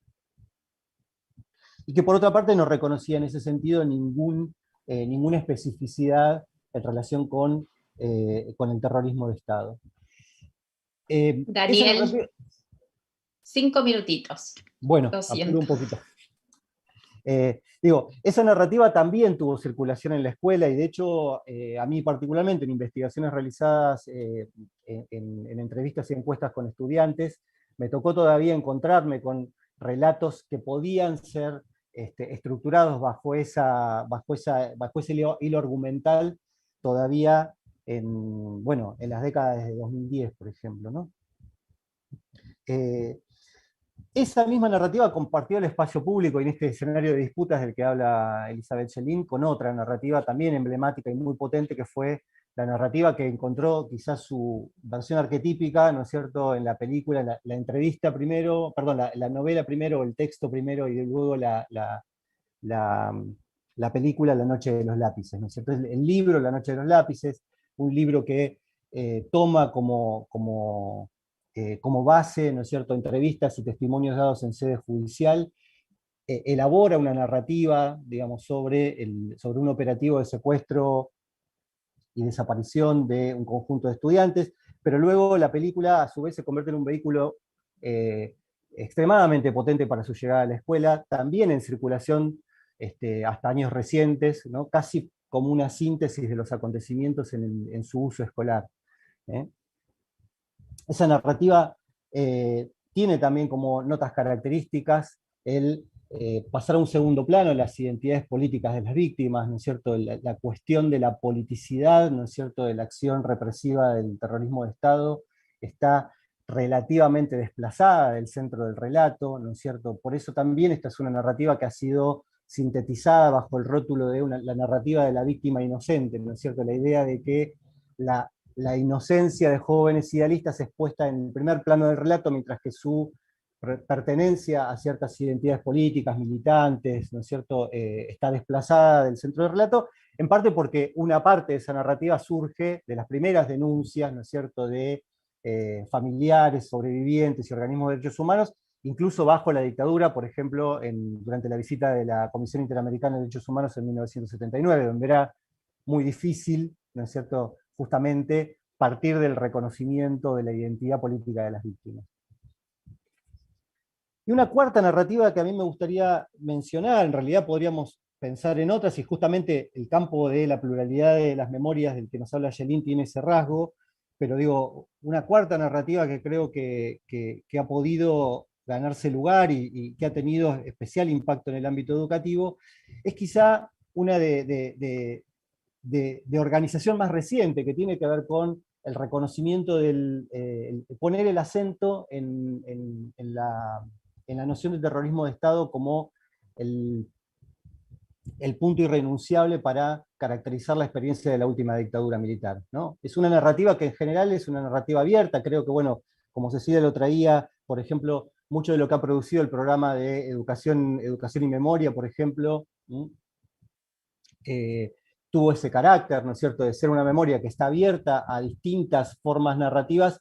S7: y que por otra parte no reconocía en ese sentido ninguna especificidad en relación con el terrorismo de Estado.
S4: Daniel, 5 minutitos.
S7: Bueno, apuro un poquito. Esa narrativa también tuvo circulación en la escuela, y de hecho, a mí particularmente, en investigaciones realizadas en entrevistas y encuestas con estudiantes, me tocó todavía encontrarme con relatos que podían ser estructurados bajo ese hilo argumental todavía en las décadas de 2010, por ejemplo, ¿no? Esa misma narrativa compartió el espacio público en este escenario de disputas del que habla Elizabeth Schelin, con otra narrativa también emblemática y muy potente, que fue la narrativa que encontró quizás su versión arquetípica, ¿no es cierto?, en la película, la entrevista primero, perdón, la novela primero, el texto primero, y luego la película La Noche de los Lápices, ¿no es cierto? El libro La Noche de los Lápices, un libro que toma como base, ¿no es cierto?, entrevistas y testimonios dados en sede judicial, elabora una narrativa, digamos, sobre un operativo de secuestro y desaparición de un conjunto de estudiantes, pero luego la película a su vez se convierte en un vehículo extremadamente potente para su llegada a la escuela, también en circulación hasta años recientes, ¿no?, casi como una síntesis de los acontecimientos en su uso escolar. Esa narrativa tiene también como notas características el pasar a un segundo plano las identidades políticas de las víctimas, ¿no es cierto?, la cuestión de la politicidad, ¿no es cierto?, de la acción represiva del terrorismo de Estado, está relativamente desplazada del centro del relato, ¿no es cierto? Por eso también esta es una narrativa que ha sido sintetizada bajo el rótulo de la narrativa de la víctima inocente, ¿no es cierto?, la idea de que la inocencia de jóvenes idealistas es puesta en el primer plano del relato, mientras que su pertenencia a ciertas identidades políticas, militantes, ¿no es cierto?, está desplazada del centro del relato, en parte porque una parte de esa narrativa surge de las primeras denuncias, ¿no es cierto?, de familiares, sobrevivientes y organismos de derechos humanos, incluso bajo la dictadura, por ejemplo, durante la visita de la Comisión Interamericana de Derechos Humanos en 1979, donde era muy difícil, ¿no es cierto?, justamente partir del reconocimiento de la identidad política de las víctimas. Y una cuarta narrativa que a mí me gustaría mencionar, en realidad podríamos pensar en otras, y justamente el campo de la pluralidad de las memorias del que nos habla Yelin tiene ese rasgo, pero digo, una cuarta narrativa que creo que ha podido ganarse lugar y que ha tenido especial impacto en el ámbito educativo, es quizá una de organización más reciente, que tiene que ver con el reconocimiento poner el acento en la noción de terrorismo de Estado como el punto irrenunciable para caracterizar la experiencia de la última dictadura militar, ¿no? Es una narrativa que en general es una narrativa abierta, creo que, bueno, como Cecilia lo traía, por ejemplo, mucho de lo que ha producido el programa de educación y memoria, por ejemplo, tuvo ese carácter, ¿no es cierto?, de ser una memoria que está abierta a distintas formas narrativas,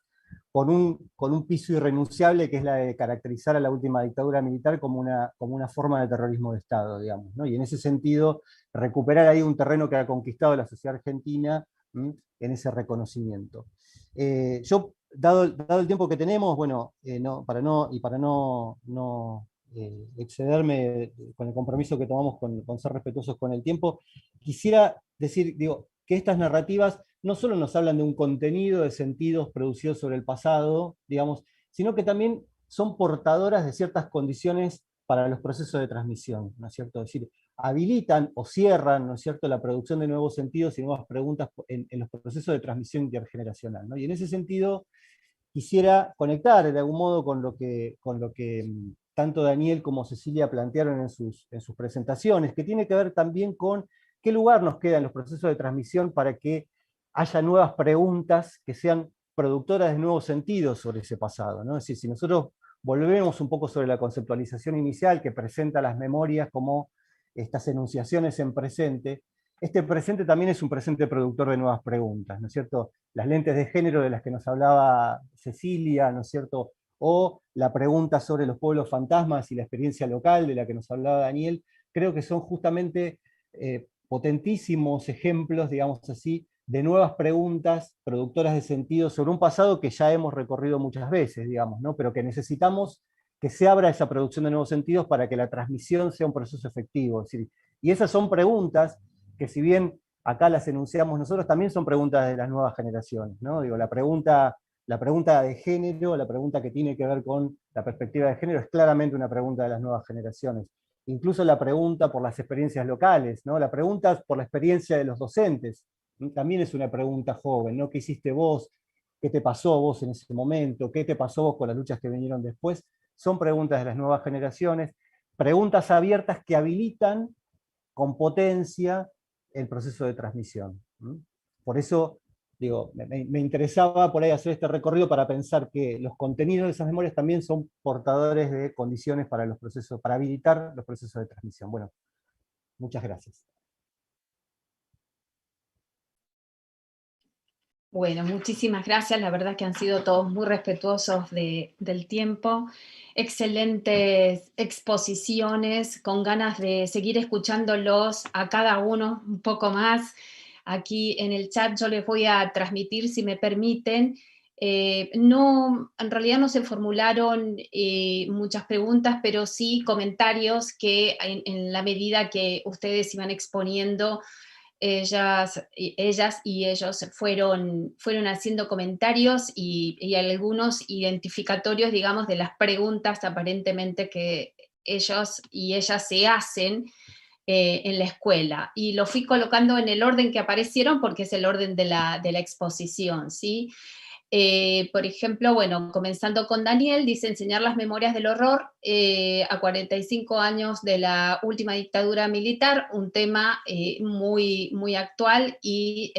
S7: con un piso irrenunciable que es la de caracterizar a la última dictadura militar como una forma de terrorismo de Estado, digamos, ¿no? Y en ese sentido, recuperar ahí un terreno que ha conquistado la sociedad argentina en ese reconocimiento. Yo, dado el tiempo que tenemos, bueno, para no excederme con el compromiso que tomamos con ser respetuosos con el tiempo, quisiera decir, digo, que estas narrativas no solo nos hablan de un contenido de sentidos producidos sobre el pasado, digamos, sino que también son portadoras de ciertas condiciones para los procesos de transmisión, ¿no es cierto? Es decir, habilitan o cierran, ¿no es cierto?, la producción de nuevos sentidos y nuevas preguntas en los procesos de transmisión intergeneracional, ¿no? Y en ese sentido, quisiera conectar de algún modo con lo que tanto Daniel como Cecilia plantearon en sus presentaciones, que tiene que ver también con qué lugar nos queda en los procesos de transmisión para que haya nuevas preguntas que sean productoras de nuevos sentidos sobre ese pasado, ¿no? Es decir, si nosotros volvemos un poco sobre la conceptualización inicial que presenta las memorias como estas enunciaciones en presente, este presente también es un presente productor de nuevas preguntas, ¿no es cierto? Las lentes de género de las que nos hablaba Cecilia, ¿no es cierto?, o la pregunta sobre los pueblos fantasmas y la experiencia local de la que nos hablaba Daniel, creo que son justamente potentísimos ejemplos, digamos así, de nuevas preguntas productoras de sentido sobre un pasado que ya hemos recorrido muchas veces, digamos, ¿no? Pero que necesitamos que se abra esa producción de nuevos sentidos para que la transmisión sea un proceso efectivo. Es decir, y esas son preguntas que, si bien acá las enunciamos nosotros, también son preguntas de las nuevas generaciones, ¿no? Digo, la pregunta de género, la pregunta que tiene que ver con la perspectiva de género, es claramente una pregunta de las nuevas generaciones. Incluso la pregunta por las experiencias locales, ¿no? La pregunta por la experiencia de los docentes, también es una pregunta joven, ¿no? ¿Qué hiciste vos? ¿Qué te pasó a vos en ese momento? ¿Qué te pasó vos con las luchas que vinieron después? Son preguntas de las nuevas generaciones, preguntas abiertas que habilitan con potencia el proceso de transmisión. Por eso, digo, me interesaba por ahí hacer este recorrido para pensar que los contenidos de esas memorias también son portadores de condiciones para los procesos, para habilitar los procesos de transmisión. Bueno, muchas gracias.
S4: Bueno, muchísimas gracias. La verdad que han sido todos muy respetuosos del tiempo. Excelentes exposiciones, con ganas de seguir escuchándolos a cada uno un poco más. Aquí en el chat yo les voy a transmitir, si me permiten. No, en realidad no se formularon muchas preguntas, pero sí comentarios que en la medida que ustedes iban exponiendo, ellas y ellos fueron haciendo comentarios y algunos identificatorios, digamos, de las preguntas aparentemente que ellos y ellas se hacen en la escuela. Y lo fui colocando en el orden que aparecieron porque es el orden de la exposición, ¿sí? Por ejemplo, bueno, comenzando con Daniel, dice enseñar las memorias del horror a 45 años de la última dictadura militar, un tema muy, muy actual y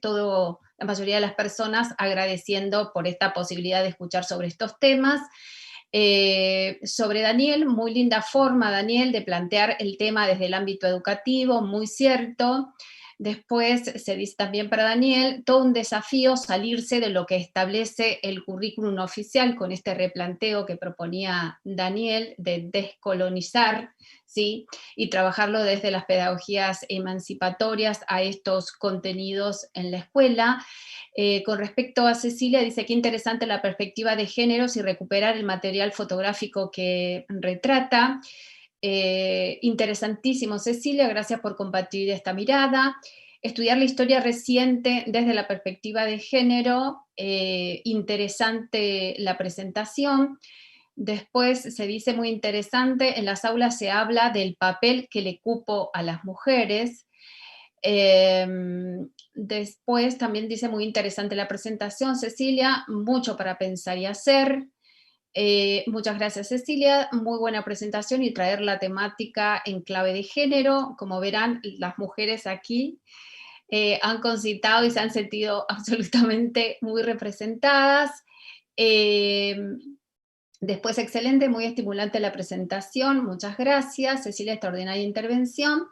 S4: la mayoría de las personas agradeciendo por esta posibilidad de escuchar sobre estos temas. Sobre Daniel, muy linda forma, Daniel, de plantear el tema desde el ámbito educativo, muy cierto. Después se dice también para Daniel, todo un desafío salirse de lo que establece el currículum oficial con este replanteo que proponía Daniel de descolonizar, ¿sí? Y trabajarlo desde las pedagogías emancipatorias a estos contenidos en la escuela. Con respecto a Cecilia, dice que interesante la perspectiva de géneros y recuperar el material fotográfico que retrata. Interesantísimo, Cecilia, gracias por compartir esta mirada. Estudiar la historia reciente desde la perspectiva de género, interesante la presentación. Después se dice muy interesante, en las aulas se habla del papel que le cupo a las mujeres. Después también dice muy interesante la presentación, Cecilia, mucho para pensar y hacer. Muchas gracias, Cecilia, muy buena presentación y traer la temática en clave de género. Como verán, las mujeres aquí han concitado y se han sentido absolutamente muy representadas. Después, excelente, muy estimulante la presentación, muchas gracias, Cecilia, extraordinaria intervención.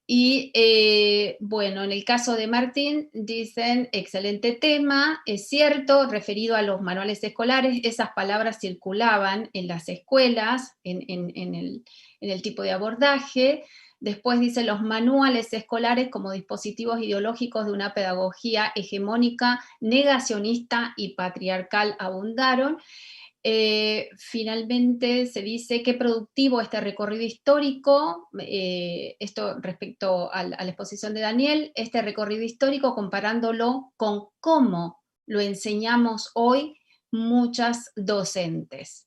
S4: Y bueno, en el caso de Martín, dicen, excelente tema, es cierto, referido a los manuales escolares, esas palabras circulaban en las escuelas, en el tipo de abordaje. Después dice, los manuales escolares como dispositivos ideológicos de una pedagogía hegemónica, negacionista y patriarcal abundaron. Finalmente se dice qué productivo este recorrido histórico, esto respecto a la exposición de Daniel, este recorrido histórico comparándolo con cómo lo enseñamos hoy muchas docentes.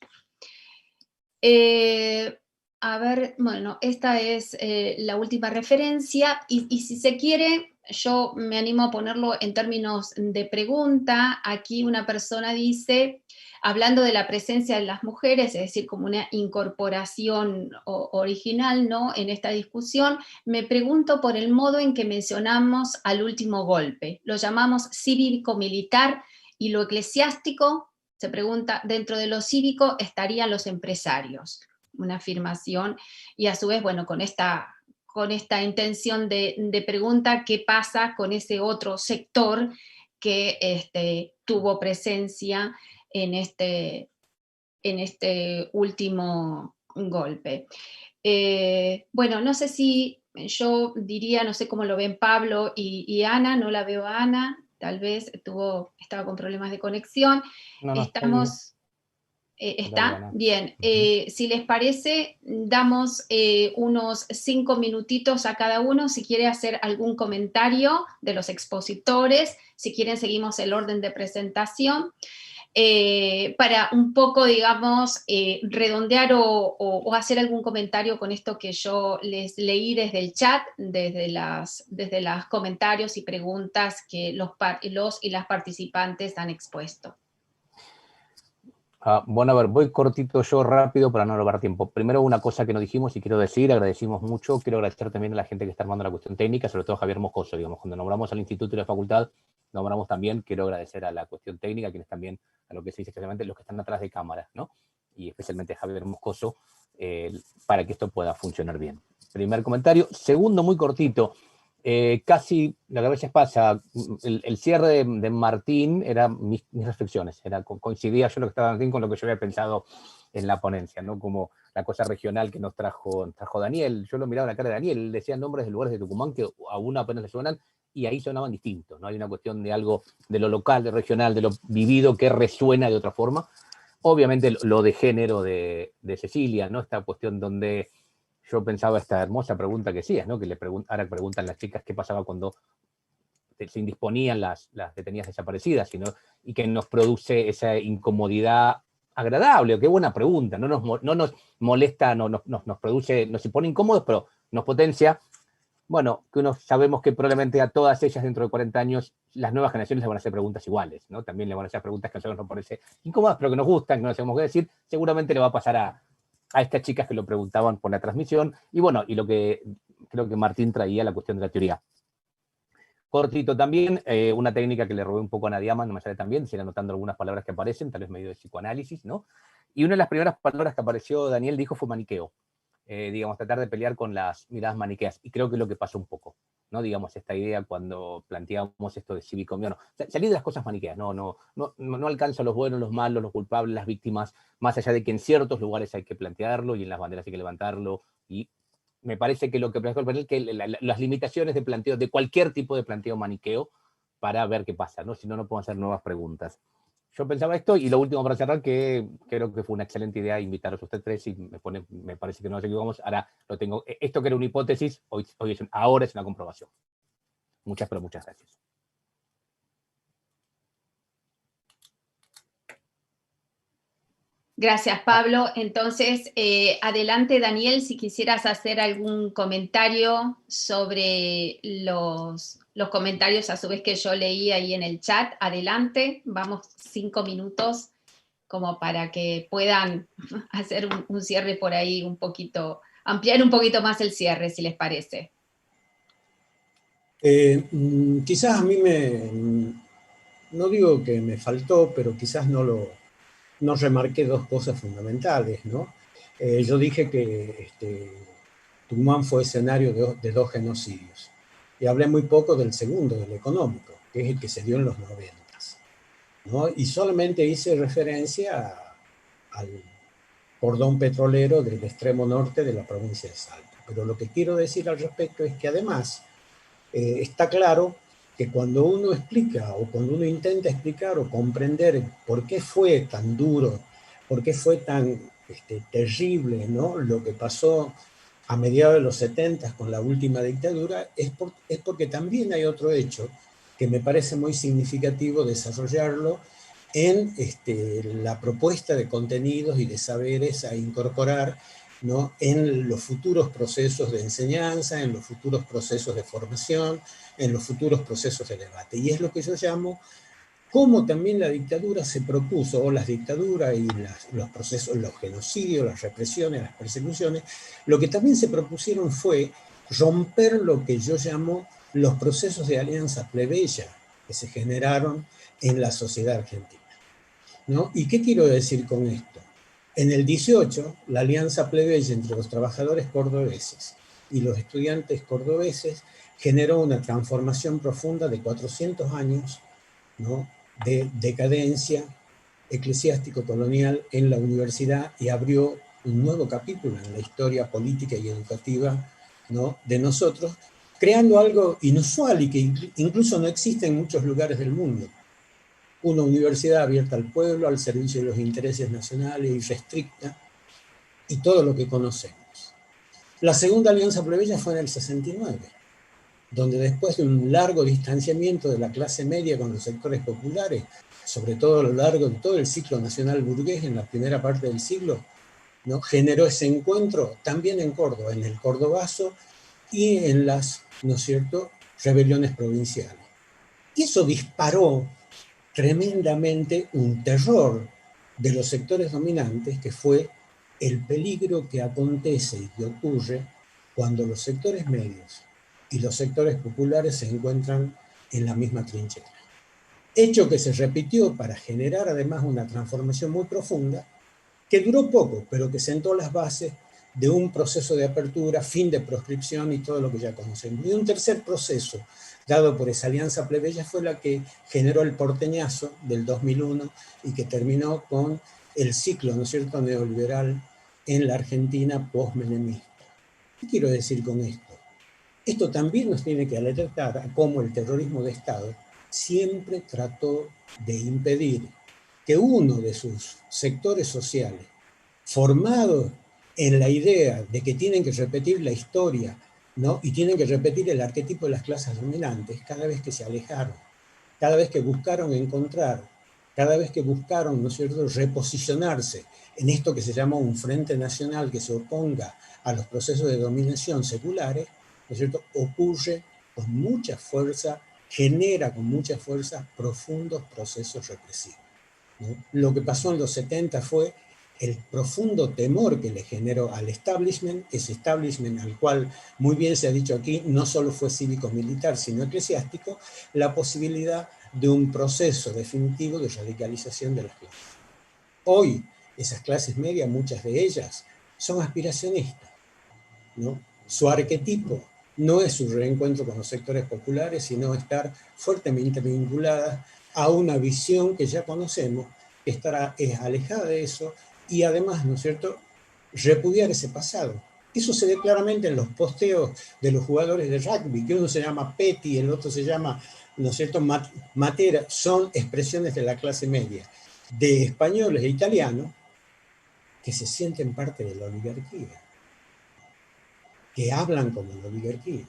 S4: A ver, bueno, esta es la última referencia y si se quiere, yo me animo a ponerlo en términos de pregunta. Aquí una persona dice, hablando de la presencia de las mujeres, es decir, como una incorporación original, ¿no?, en esta discusión, me pregunto por el modo en que mencionamos al último golpe. Lo llamamos cívico-militar y lo eclesiástico, se pregunta, dentro de lo cívico estarían los empresarios. Una afirmación, y a su vez, bueno, con esta intención de pregunta, ¿qué pasa con ese otro sector que tuvo presencia en este último golpe? Bueno, no sé si yo diría, no sé cómo lo ven Pablo y Ana, no la veo a Ana, tal vez estaba con problemas de conexión.
S3: No,
S4: Estamos... ¿Está? Bien. Si les parece, damos unos 5 minutitos a cada uno, si quiere hacer algún comentario de los expositores, si quieren seguimos el orden de presentación, para un poco, digamos, redondear o hacer algún comentario con esto que yo les leí desde el chat, desde los comentarios y preguntas que los y las participantes han expuesto.
S3: Bueno, a ver, voy cortito yo rápido para no robar tiempo. Primero, una cosa que no dijimos y quiero decir, agradecimos mucho, quiero agradecer también a la gente que está armando la cuestión técnica, sobre todo a Javier Moscoso, digamos, cuando nombramos al instituto y la facultad, nombramos también, quiero agradecer a la cuestión técnica, quienes también, a lo que se dice especialmente, los que están atrás de cámaras, ¿no? Y especialmente Javier Moscoso, para que esto pueda funcionar bien. Primer comentario. Segundo, muy cortito, casi, lo que a veces pasa, el cierre de Martín era mis reflexiones, coincidía yo lo que estaba Martín con lo que yo había pensado en la ponencia, ¿no? Como la cosa regional que nos trajo Daniel. Yo lo miraba en la cara de Daniel, él decía nombres de lugares de Tucumán que a uno apenas le suenan y ahí sonaban distintos, ¿no? Hay una cuestión de algo de lo local, de regional, de lo vivido que resuena de otra forma. Obviamente lo de género de Cecilia, ¿no? Esta cuestión donde yo pensaba esta hermosa pregunta que hacías, ¿no? Que ahora preguntan las chicas qué pasaba cuando se indisponían las detenidas desaparecidas, y que nos produce esa incomodidad agradable. Qué buena pregunta, no nos molesta, nos produce, nos pone incómodos, pero nos potencia. Bueno, que uno sabemos que probablemente a todas ellas dentro de 40 años las nuevas generaciones les van a hacer preguntas iguales, ¿no? También le van a hacer preguntas que a nosotros nos parecen incómodas, pero que nos gustan, que no sabemos qué decir. Seguramente le va a pasar a estas chicas que lo preguntaban por la transmisión, y bueno, y lo que creo que Martín traía, la cuestión de la teoría. Cortito también, una técnica que le robé un poco a Nadia, no me sale tan bien, si anotando algunas palabras que aparecen, tal vez medio de psicoanálisis, ¿no? Y una de las primeras palabras que apareció Daniel dijo fue maniqueo. digamos, tratar de pelear con las miradas maniqueas. Y creo que es lo que pasó un poco, ¿no? Digamos, esta idea cuando planteamos esto de cívico, no, salir de las cosas maniqueas, no alcanza los buenos, los malos, los culpables, las víctimas, más allá de que en ciertos lugares hay que plantearlo y en las banderas hay que levantarlo, y me parece que lo que planteó el panel, que las limitaciones de planteo, de cualquier tipo de planteo maniqueo, para ver qué pasa, ¿no? Si no, no puedo hacer nuevas preguntas. Yo pensaba esto, y lo último para cerrar, que creo que fue una excelente idea invitaros a ustedes tres, y me parece que no nos equivocamos. Ahora lo tengo, esto que era una hipótesis, ahora es una comprobación. Pero muchas gracias.
S4: Gracias, Pablo. Entonces, adelante, Daniel, si quisieras hacer algún comentario sobre los comentarios a su vez que yo leí ahí en el chat, adelante. Vamos 5 minutos como para que puedan hacer un cierre por ahí un poquito, ampliar un poquito más el cierre, si les parece.
S5: Quizás a mí no digo que me faltó, pero quizás no remarqué dos cosas fundamentales, ¿no? Yo dije que Tucumán fue escenario de 2 genocidios. Y hablé muy poco del segundo, del económico, que es el que se dio en los 90, ¿no? Y solamente hice referencia al cordón petrolero del extremo norte de la provincia de Salta. Pero lo que quiero decir al respecto es que además está claro que cuando uno explica o cuando uno intenta explicar o comprender por qué fue tan duro, por qué fue tan terrible, ¿no?, lo que pasó a mediados de los 70 con la última dictadura, es porque también hay otro hecho que me parece muy significativo desarrollarlo en la propuesta de contenidos y de saberes a incorporar, ¿no?, en los futuros procesos de enseñanza, en los futuros procesos de formación, en los futuros procesos de debate. Y es lo que yo llamo cómo también la dictadura se propuso, o las dictaduras y los procesos, los genocidios, las represiones, las persecuciones, lo que también se propusieron fue romper lo que yo llamo los procesos de alianza plebeya que se generaron en la sociedad argentina, ¿no? ¿Y qué quiero decir con esto? En el 18, la alianza plebeya entre los trabajadores cordobeses y los estudiantes cordobeses generó una transformación profunda de 400 años, ¿no?, de decadencia eclesiástico-colonial en la universidad, y abrió un nuevo capítulo en la historia política y educativa, ¿no?, de nosotros, creando algo inusual y que incluso no existe en muchos lugares del mundo. Una universidad abierta al pueblo, al servicio de los intereses nacionales, irrestricta, y todo lo que conocemos. La segunda alianza plebeya fue en el 69, donde después de un largo distanciamiento de la clase media con los sectores populares, sobre todo a lo largo de todo el ciclo nacional burgués en la primera parte del siglo, ¿no?, generó ese encuentro también en Córdoba, en el Cordobazo y en las, ¿no es cierto?, rebeliones provinciales. Y eso disparó tremendamente un terror de los sectores dominantes, que fue el peligro que acontece y que ocurre cuando los sectores medios y los sectores populares se encuentran en la misma trinchera. Hecho que se repitió para generar además una transformación muy profunda, que duró poco, pero que sentó las bases de un proceso de apertura, fin de proscripción y todo lo que ya conocemos. Y un tercer proceso, dado por esa alianza plebeya, fue la que generó el porteñazo del 2001 y que terminó con el ciclo, ¿no es cierto?, neoliberal en la Argentina post-menemista. ¿Qué quiero decir con esto? Esto también nos tiene que alertar a cómo el terrorismo de Estado siempre trató de impedir que uno de sus sectores sociales, formados en la idea de que tienen que repetir la historia, ¿no?, y tienen que repetir el arquetipo de las clases dominantes, cada vez que se alejaron, cada vez que buscaron encontrar, cada vez que buscaron, ¿no es cierto?, reposicionarse en esto que se llama un frente nacional que se oponga a los procesos de dominación seculares, ¿no es cierto?, ocurre con mucha fuerza, genera con mucha fuerza profundos procesos represivos, ¿no? Lo que pasó en los 70 fue el profundo temor que le generó al establishment, ese establishment al cual, muy bien se ha dicho aquí, no solo fue cívico-militar, sino eclesiástico, la posibilidad de un proceso definitivo de radicalización de las clases. Hoy, esas clases medias, muchas de ellas, son aspiracionistas, ¿no? Su arquetipo no es un reencuentro con los sectores populares, sino estar fuertemente vinculada a una visión que ya conocemos, que es alejada de eso, y además, ¿no es cierto?, repudiar ese pasado. Eso se ve claramente en los posteos de los jugadores de rugby, que uno se llama Petty, el otro se llama, ¿no es cierto?, Matera. Son expresiones de la clase media, de españoles e italianos, que se sienten parte de la oligarquía, que hablan como la oligarquía,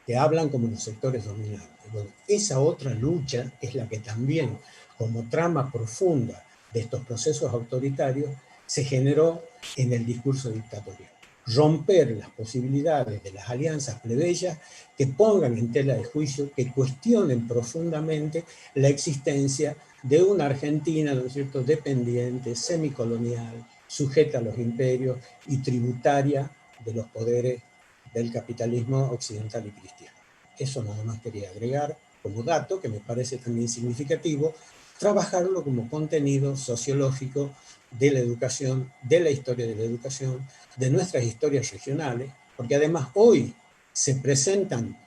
S5: que hablan como los sectores dominantes. Bueno, esa otra lucha es la que también, como trama profunda de estos procesos autoritarios, se generó en el discurso dictatorial. Romper las posibilidades de las alianzas plebeyas que pongan en tela de juicio, que cuestionen profundamente la existencia de una Argentina, ¿no es cierto?, dependiente, semicolonial, sujeta a los imperios y tributaria de los poderes del capitalismo occidental y cristiano. Eso nada más quería agregar como dato, que me parece también significativo, trabajarlo como contenido sociológico de la educación, de la historia de la educación, de nuestras historias regionales, porque además hoy se presentan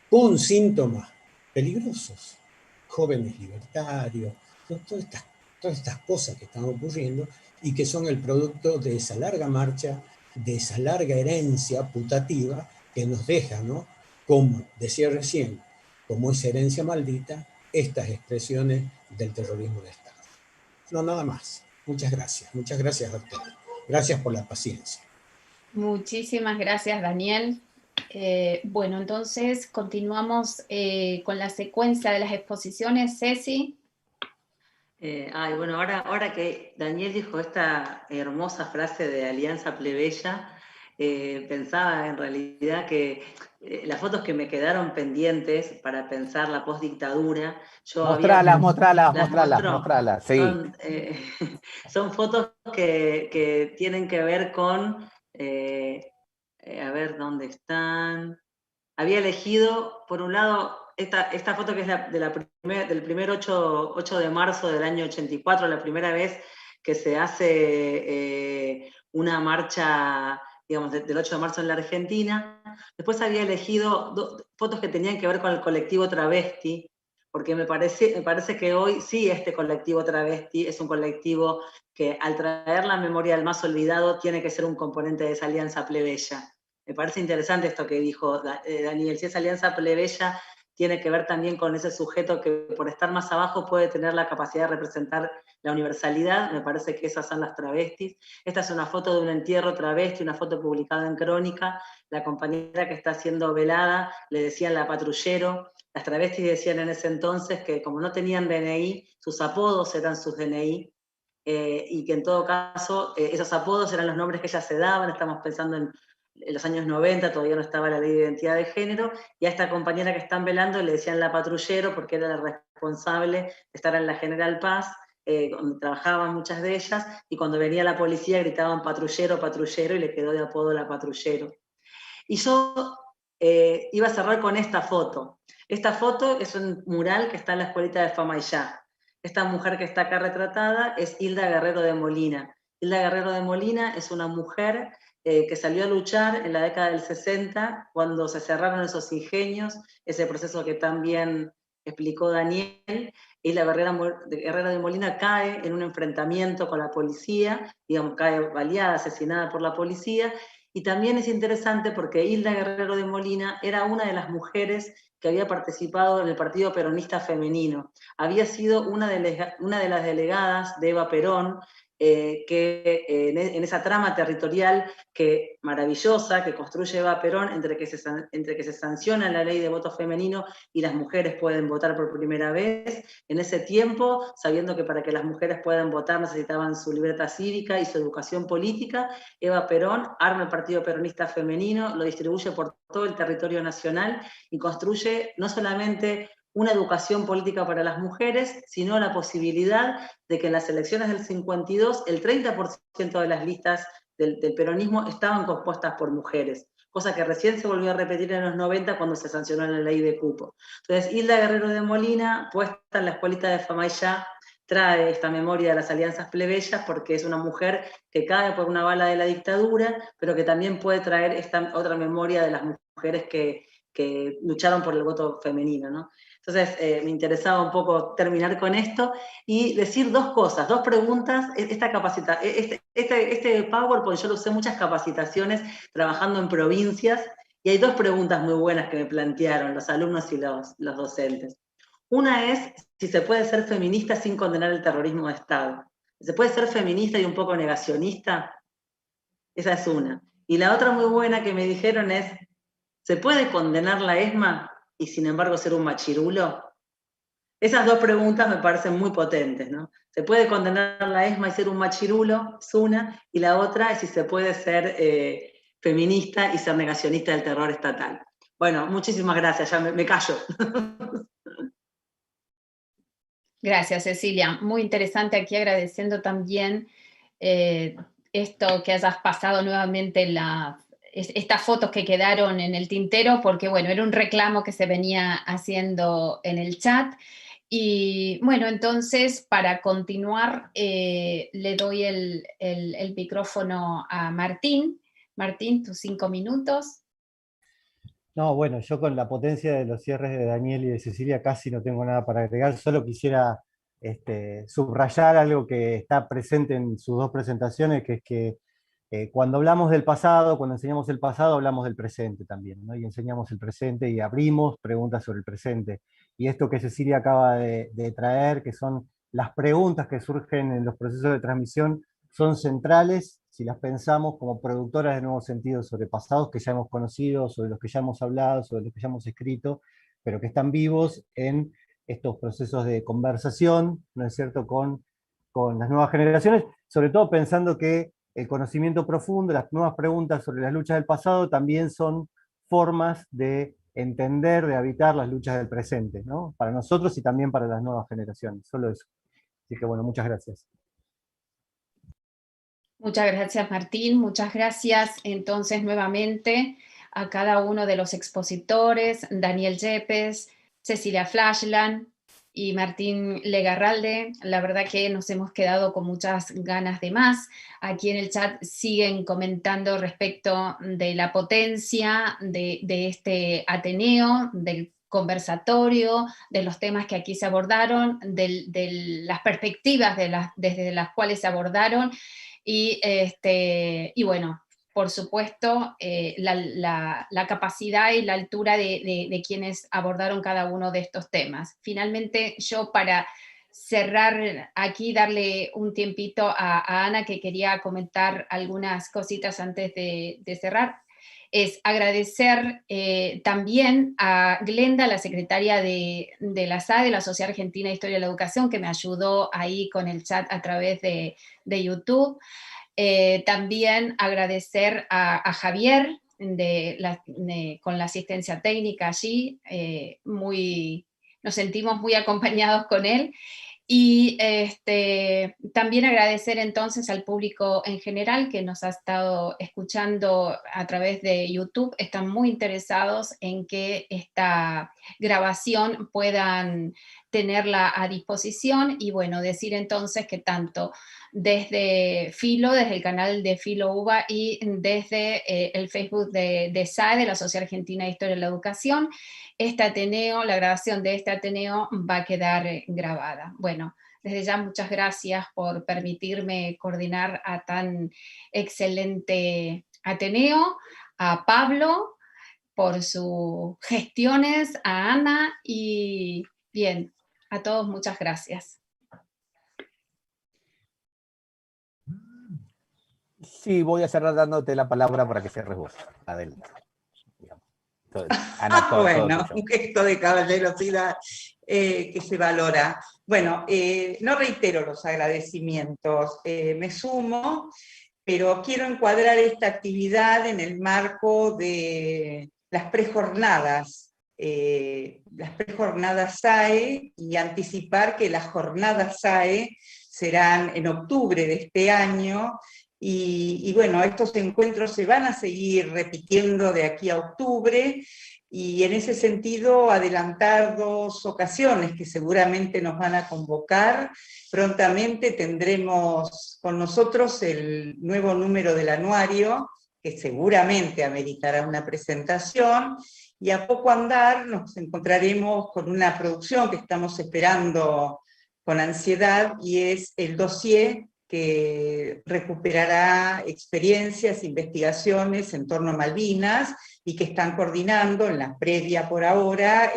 S5: con síntomas peligrosos, jóvenes libertarios, todas estas cosas que están ocurriendo y que son el producto de esa larga marcha, de esa larga herencia putativa que nos deja, ¿no?, como decía recién, como esa herencia maldita, estas expresiones del terrorismo de Estado. No, nada más. Muchas gracias a ustedes. Gracias por la paciencia.
S4: Muchísimas gracias, Daniel. Bueno, entonces continuamos con la secuencia de las exposiciones. Ceci.
S6: Bueno, ahora que Daniel dijo esta hermosa frase de Alianza Plebeya, pensaba en realidad que las fotos que me quedaron pendientes para pensar la postdictadura,
S3: Mostralas, sí.
S6: Son fotos que tienen que ver con, a ver dónde están. Había elegido, por un lado, esta foto que es del primer 8 de marzo del año 84, la primera vez que se hace una marcha, digamos, del 8 de marzo en la Argentina. Después había elegido fotos que tenían que ver con el colectivo travesti, porque me parece que hoy sí este colectivo travesti es un colectivo que al traer la memoria del más olvidado tiene que ser un componente de esa alianza plebeya. Me parece interesante esto que dijo Daniel, si esa alianza plebeya tiene que ver también con ese sujeto que por estar más abajo puede tener la capacidad de representar la universalidad. Me parece que esas son las travestis. Esta es una foto de un entierro travesti, una foto publicada en Crónica. La compañera que está siendo velada le decían la patrullero. Las travestis decían en ese entonces que como no tenían DNI, sus apodos eran sus DNI, y que en todo caso esos apodos eran los nombres que ellas se daban. Estamos pensando en los años 90, todavía no estaba la ley de identidad de género, y a esta compañera que están velando le decían la patrullero porque era la responsable de estar en la General Paz, donde trabajaban muchas de ellas, y cuando venía la policía gritaban patrullero, patrullero, y le quedó de apodo la patrullero. Y yo iba a cerrar con esta foto. Esta foto es un mural que está en la escuelita de Famaillá. Esta mujer que está acá retratada es Hilda Guerrero de Molina. Hilda Guerrero de Molina es una mujer que salió a luchar en la década del 60, cuando se cerraron esos ingenios, ese proceso que también explicó Daniel. Hilda Guerrero de Molina cae en un enfrentamiento con la policía, digamos, cae baleada, asesinada por la policía. Y también es interesante porque Hilda Guerrero de Molina era una de las mujeres que había participado en el Partido Peronista Femenino. Había sido una de las delegadas de Eva Perón, que en esa trama territorial maravillosa que construye Eva Perón, entre que se sanciona la ley de voto femenino y las mujeres pueden votar por primera vez. En ese tiempo, sabiendo que para que las mujeres puedan votar necesitaban su libreta cívica y su educación política, Eva Perón arma el Partido Peronista Femenino, lo distribuye por todo el territorio nacional y construye no solamente una educación política para las mujeres, sino la posibilidad de que en las elecciones del 52 el 30% de las listas del peronismo estaban compuestas por mujeres, cosa que recién se volvió a repetir en los 90 cuando se sancionó la ley de cupo. Entonces, Hilda Guerrero de Molina, puesta en la escuelita de Famaillá, trae esta memoria de las alianzas plebeyas porque es una mujer que cae por una bala de la dictadura, pero que también puede traer esta otra memoria de las mujeres que lucharon por el voto femenino, ¿no? Entonces, me interesaba un poco terminar con esto y decir dos cosas, dos preguntas. Este PowerPoint yo lo usé en muchas capacitaciones trabajando en provincias, y hay dos preguntas muy buenas que me plantearon los alumnos y los docentes. Una es si se puede ser feminista sin condenar el terrorismo de Estado. ¿Se puede ser feminista y un poco negacionista? Esa es una. Y la otra muy buena que me dijeron es, ¿se puede condenar la ESMA y sin embargo ser un machirulo? Esas dos preguntas me parecen muy potentes, ¿no? ¿Se puede condenar la ESMA y ser un machirulo? Es una. Y la otra es si se puede ser feminista y ser negacionista del terror estatal. Bueno, muchísimas gracias, ya me callo.
S4: Gracias, Cecilia. Muy interesante aquí, agradeciendo también esto que hayas pasado nuevamente estas fotos que quedaron en el tintero, porque bueno, era un reclamo que se venía haciendo en el chat. Y bueno, entonces para continuar le doy el micrófono a Martín. Martín, tus 5 minutos.
S7: No, bueno, yo con la potencia de los cierres de Daniel y de Cecilia casi no tengo nada para agregar, solo quisiera subrayar algo que está presente en sus dos presentaciones, que es que cuando hablamos del pasado, cuando enseñamos el pasado, hablamos del presente también, ¿no? Y enseñamos el presente y abrimos preguntas sobre el presente. Y esto que Cecilia acaba de traer, que son las preguntas que surgen en los procesos de transmisión, son centrales si las pensamos como productoras de nuevos sentidos sobre pasados que ya hemos conocido, sobre los que ya hemos hablado, sobre los que ya hemos escrito, pero que están vivos en estos procesos de conversación, ¿no es cierto?, con las nuevas generaciones, sobre todo pensando que el conocimiento profundo, las nuevas preguntas sobre las luchas del pasado también son formas de entender, de habitar las luchas del presente, ¿no? Para nosotros y también para las nuevas generaciones, solo eso. Así que bueno, muchas gracias.
S4: Muchas gracias, Martín. Muchas gracias entonces nuevamente a cada uno de los expositores, Daniel Yepes, Cecilia Flashland y Martín Legarralde. La verdad que nos hemos quedado con muchas ganas de más. Aquí en el chat siguen comentando respecto de la potencia de este Ateneo, del conversatorio, de los temas que aquí se abordaron, de las perspectivas desde las cuales se abordaron. Y bueno, por supuesto, la capacidad y la altura de quienes abordaron cada uno de estos temas. Finalmente, yo para cerrar aquí, darle un tiempito a Ana, que quería comentar algunas cositas antes de cerrar, es agradecer también a Glenda, la secretaria de la SAE, la Sociedad Argentina de Historia de la Educación, que me ayudó ahí con el chat a través de YouTube. También agradecer a Javier con la asistencia técnica allí, nos sentimos muy acompañados con él. Y también agradecer entonces al público en general que nos ha estado escuchando a través de YouTube. Están muy interesados en que esta grabación puedan tenerla a disposición. Y bueno, decir entonces que tanto desde Filo, desde el canal de Filo UBA y desde el Facebook de SAE, de la Sociedad Argentina de Historia de la Educación, la grabación de este Ateneo va a quedar grabada. Bueno, desde ya muchas gracias por permitirme coordinar a tan excelente Ateneo, a Pablo por sus gestiones, a Ana y bien, a todos muchas gracias.
S3: Sí, voy a cerrar dándote la palabra para que cierres vos. Adelante. Entonces, Ana,
S1: bueno, un gesto de caballerosidad que se valora. Bueno, no reitero los agradecimientos, me sumo, pero quiero encuadrar esta actividad en el marco de las prejornadas SAE, y anticipar que las jornadas SAE serán en octubre de este año. Y bueno, estos encuentros se van a seguir repitiendo de aquí a octubre, y en ese sentido adelantar 2 ocasiones que seguramente nos van a convocar. Prontamente tendremos con nosotros el nuevo número del anuario, que seguramente ameritará una presentación, y a poco andar nos encontraremos con una producción que estamos esperando con ansiedad, y es el dossier que recuperará experiencias, investigaciones en torno a Malvinas, y que están coordinando en la previa por ahora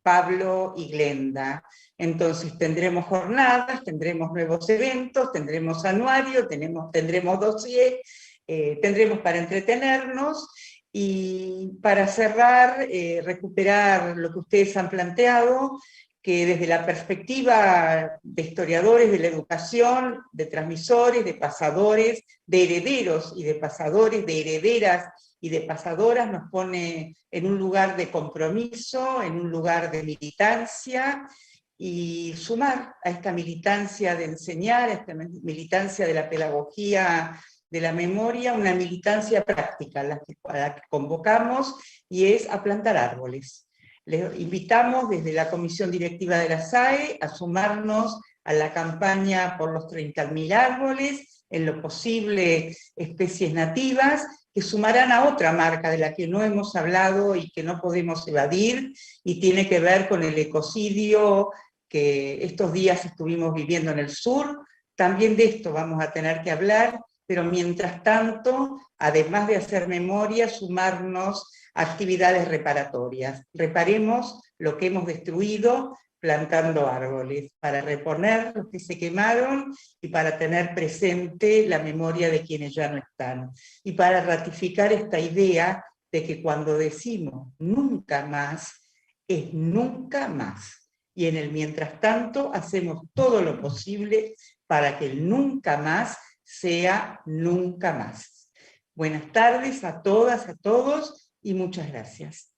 S1: Pablo y Glenda. Entonces tendremos jornadas, tendremos nuevos eventos, tendremos anuario, tendremos dossier, tendremos para entretenernos, y para cerrar, recuperar lo que ustedes han planteado, que desde la perspectiva de historiadores de la educación, de transmisores, de pasadores, de herederos y de pasadores, de herederas y de pasadoras, nos pone en un lugar de compromiso, en un lugar de militancia, y sumar a esta militancia de enseñar, a esta militancia de la pedagogía de la memoria, una militancia práctica a la que convocamos, y es a plantar árboles. Les invitamos desde la Comisión Directiva de la SAE a sumarnos a la campaña por los 30.000 árboles, en lo posible especies nativas, que sumarán a otra marca de la que no hemos hablado y que no podemos evadir, y tiene que ver con el ecocidio que estos días estuvimos viviendo en el sur. También de esto vamos a tener que hablar, pero mientras tanto, además de hacer memoria, sumarnos a actividades reparatorias. Reparemos lo que hemos destruido plantando árboles, para reponer los que se quemaron y para tener presente la memoria de quienes ya no están. Y para ratificar esta idea de que cuando decimos nunca más, es nunca más. Y en el mientras tanto hacemos todo lo posible para que el nunca más sea nunca más. Buenas tardes a todas, a todos, y muchas gracias.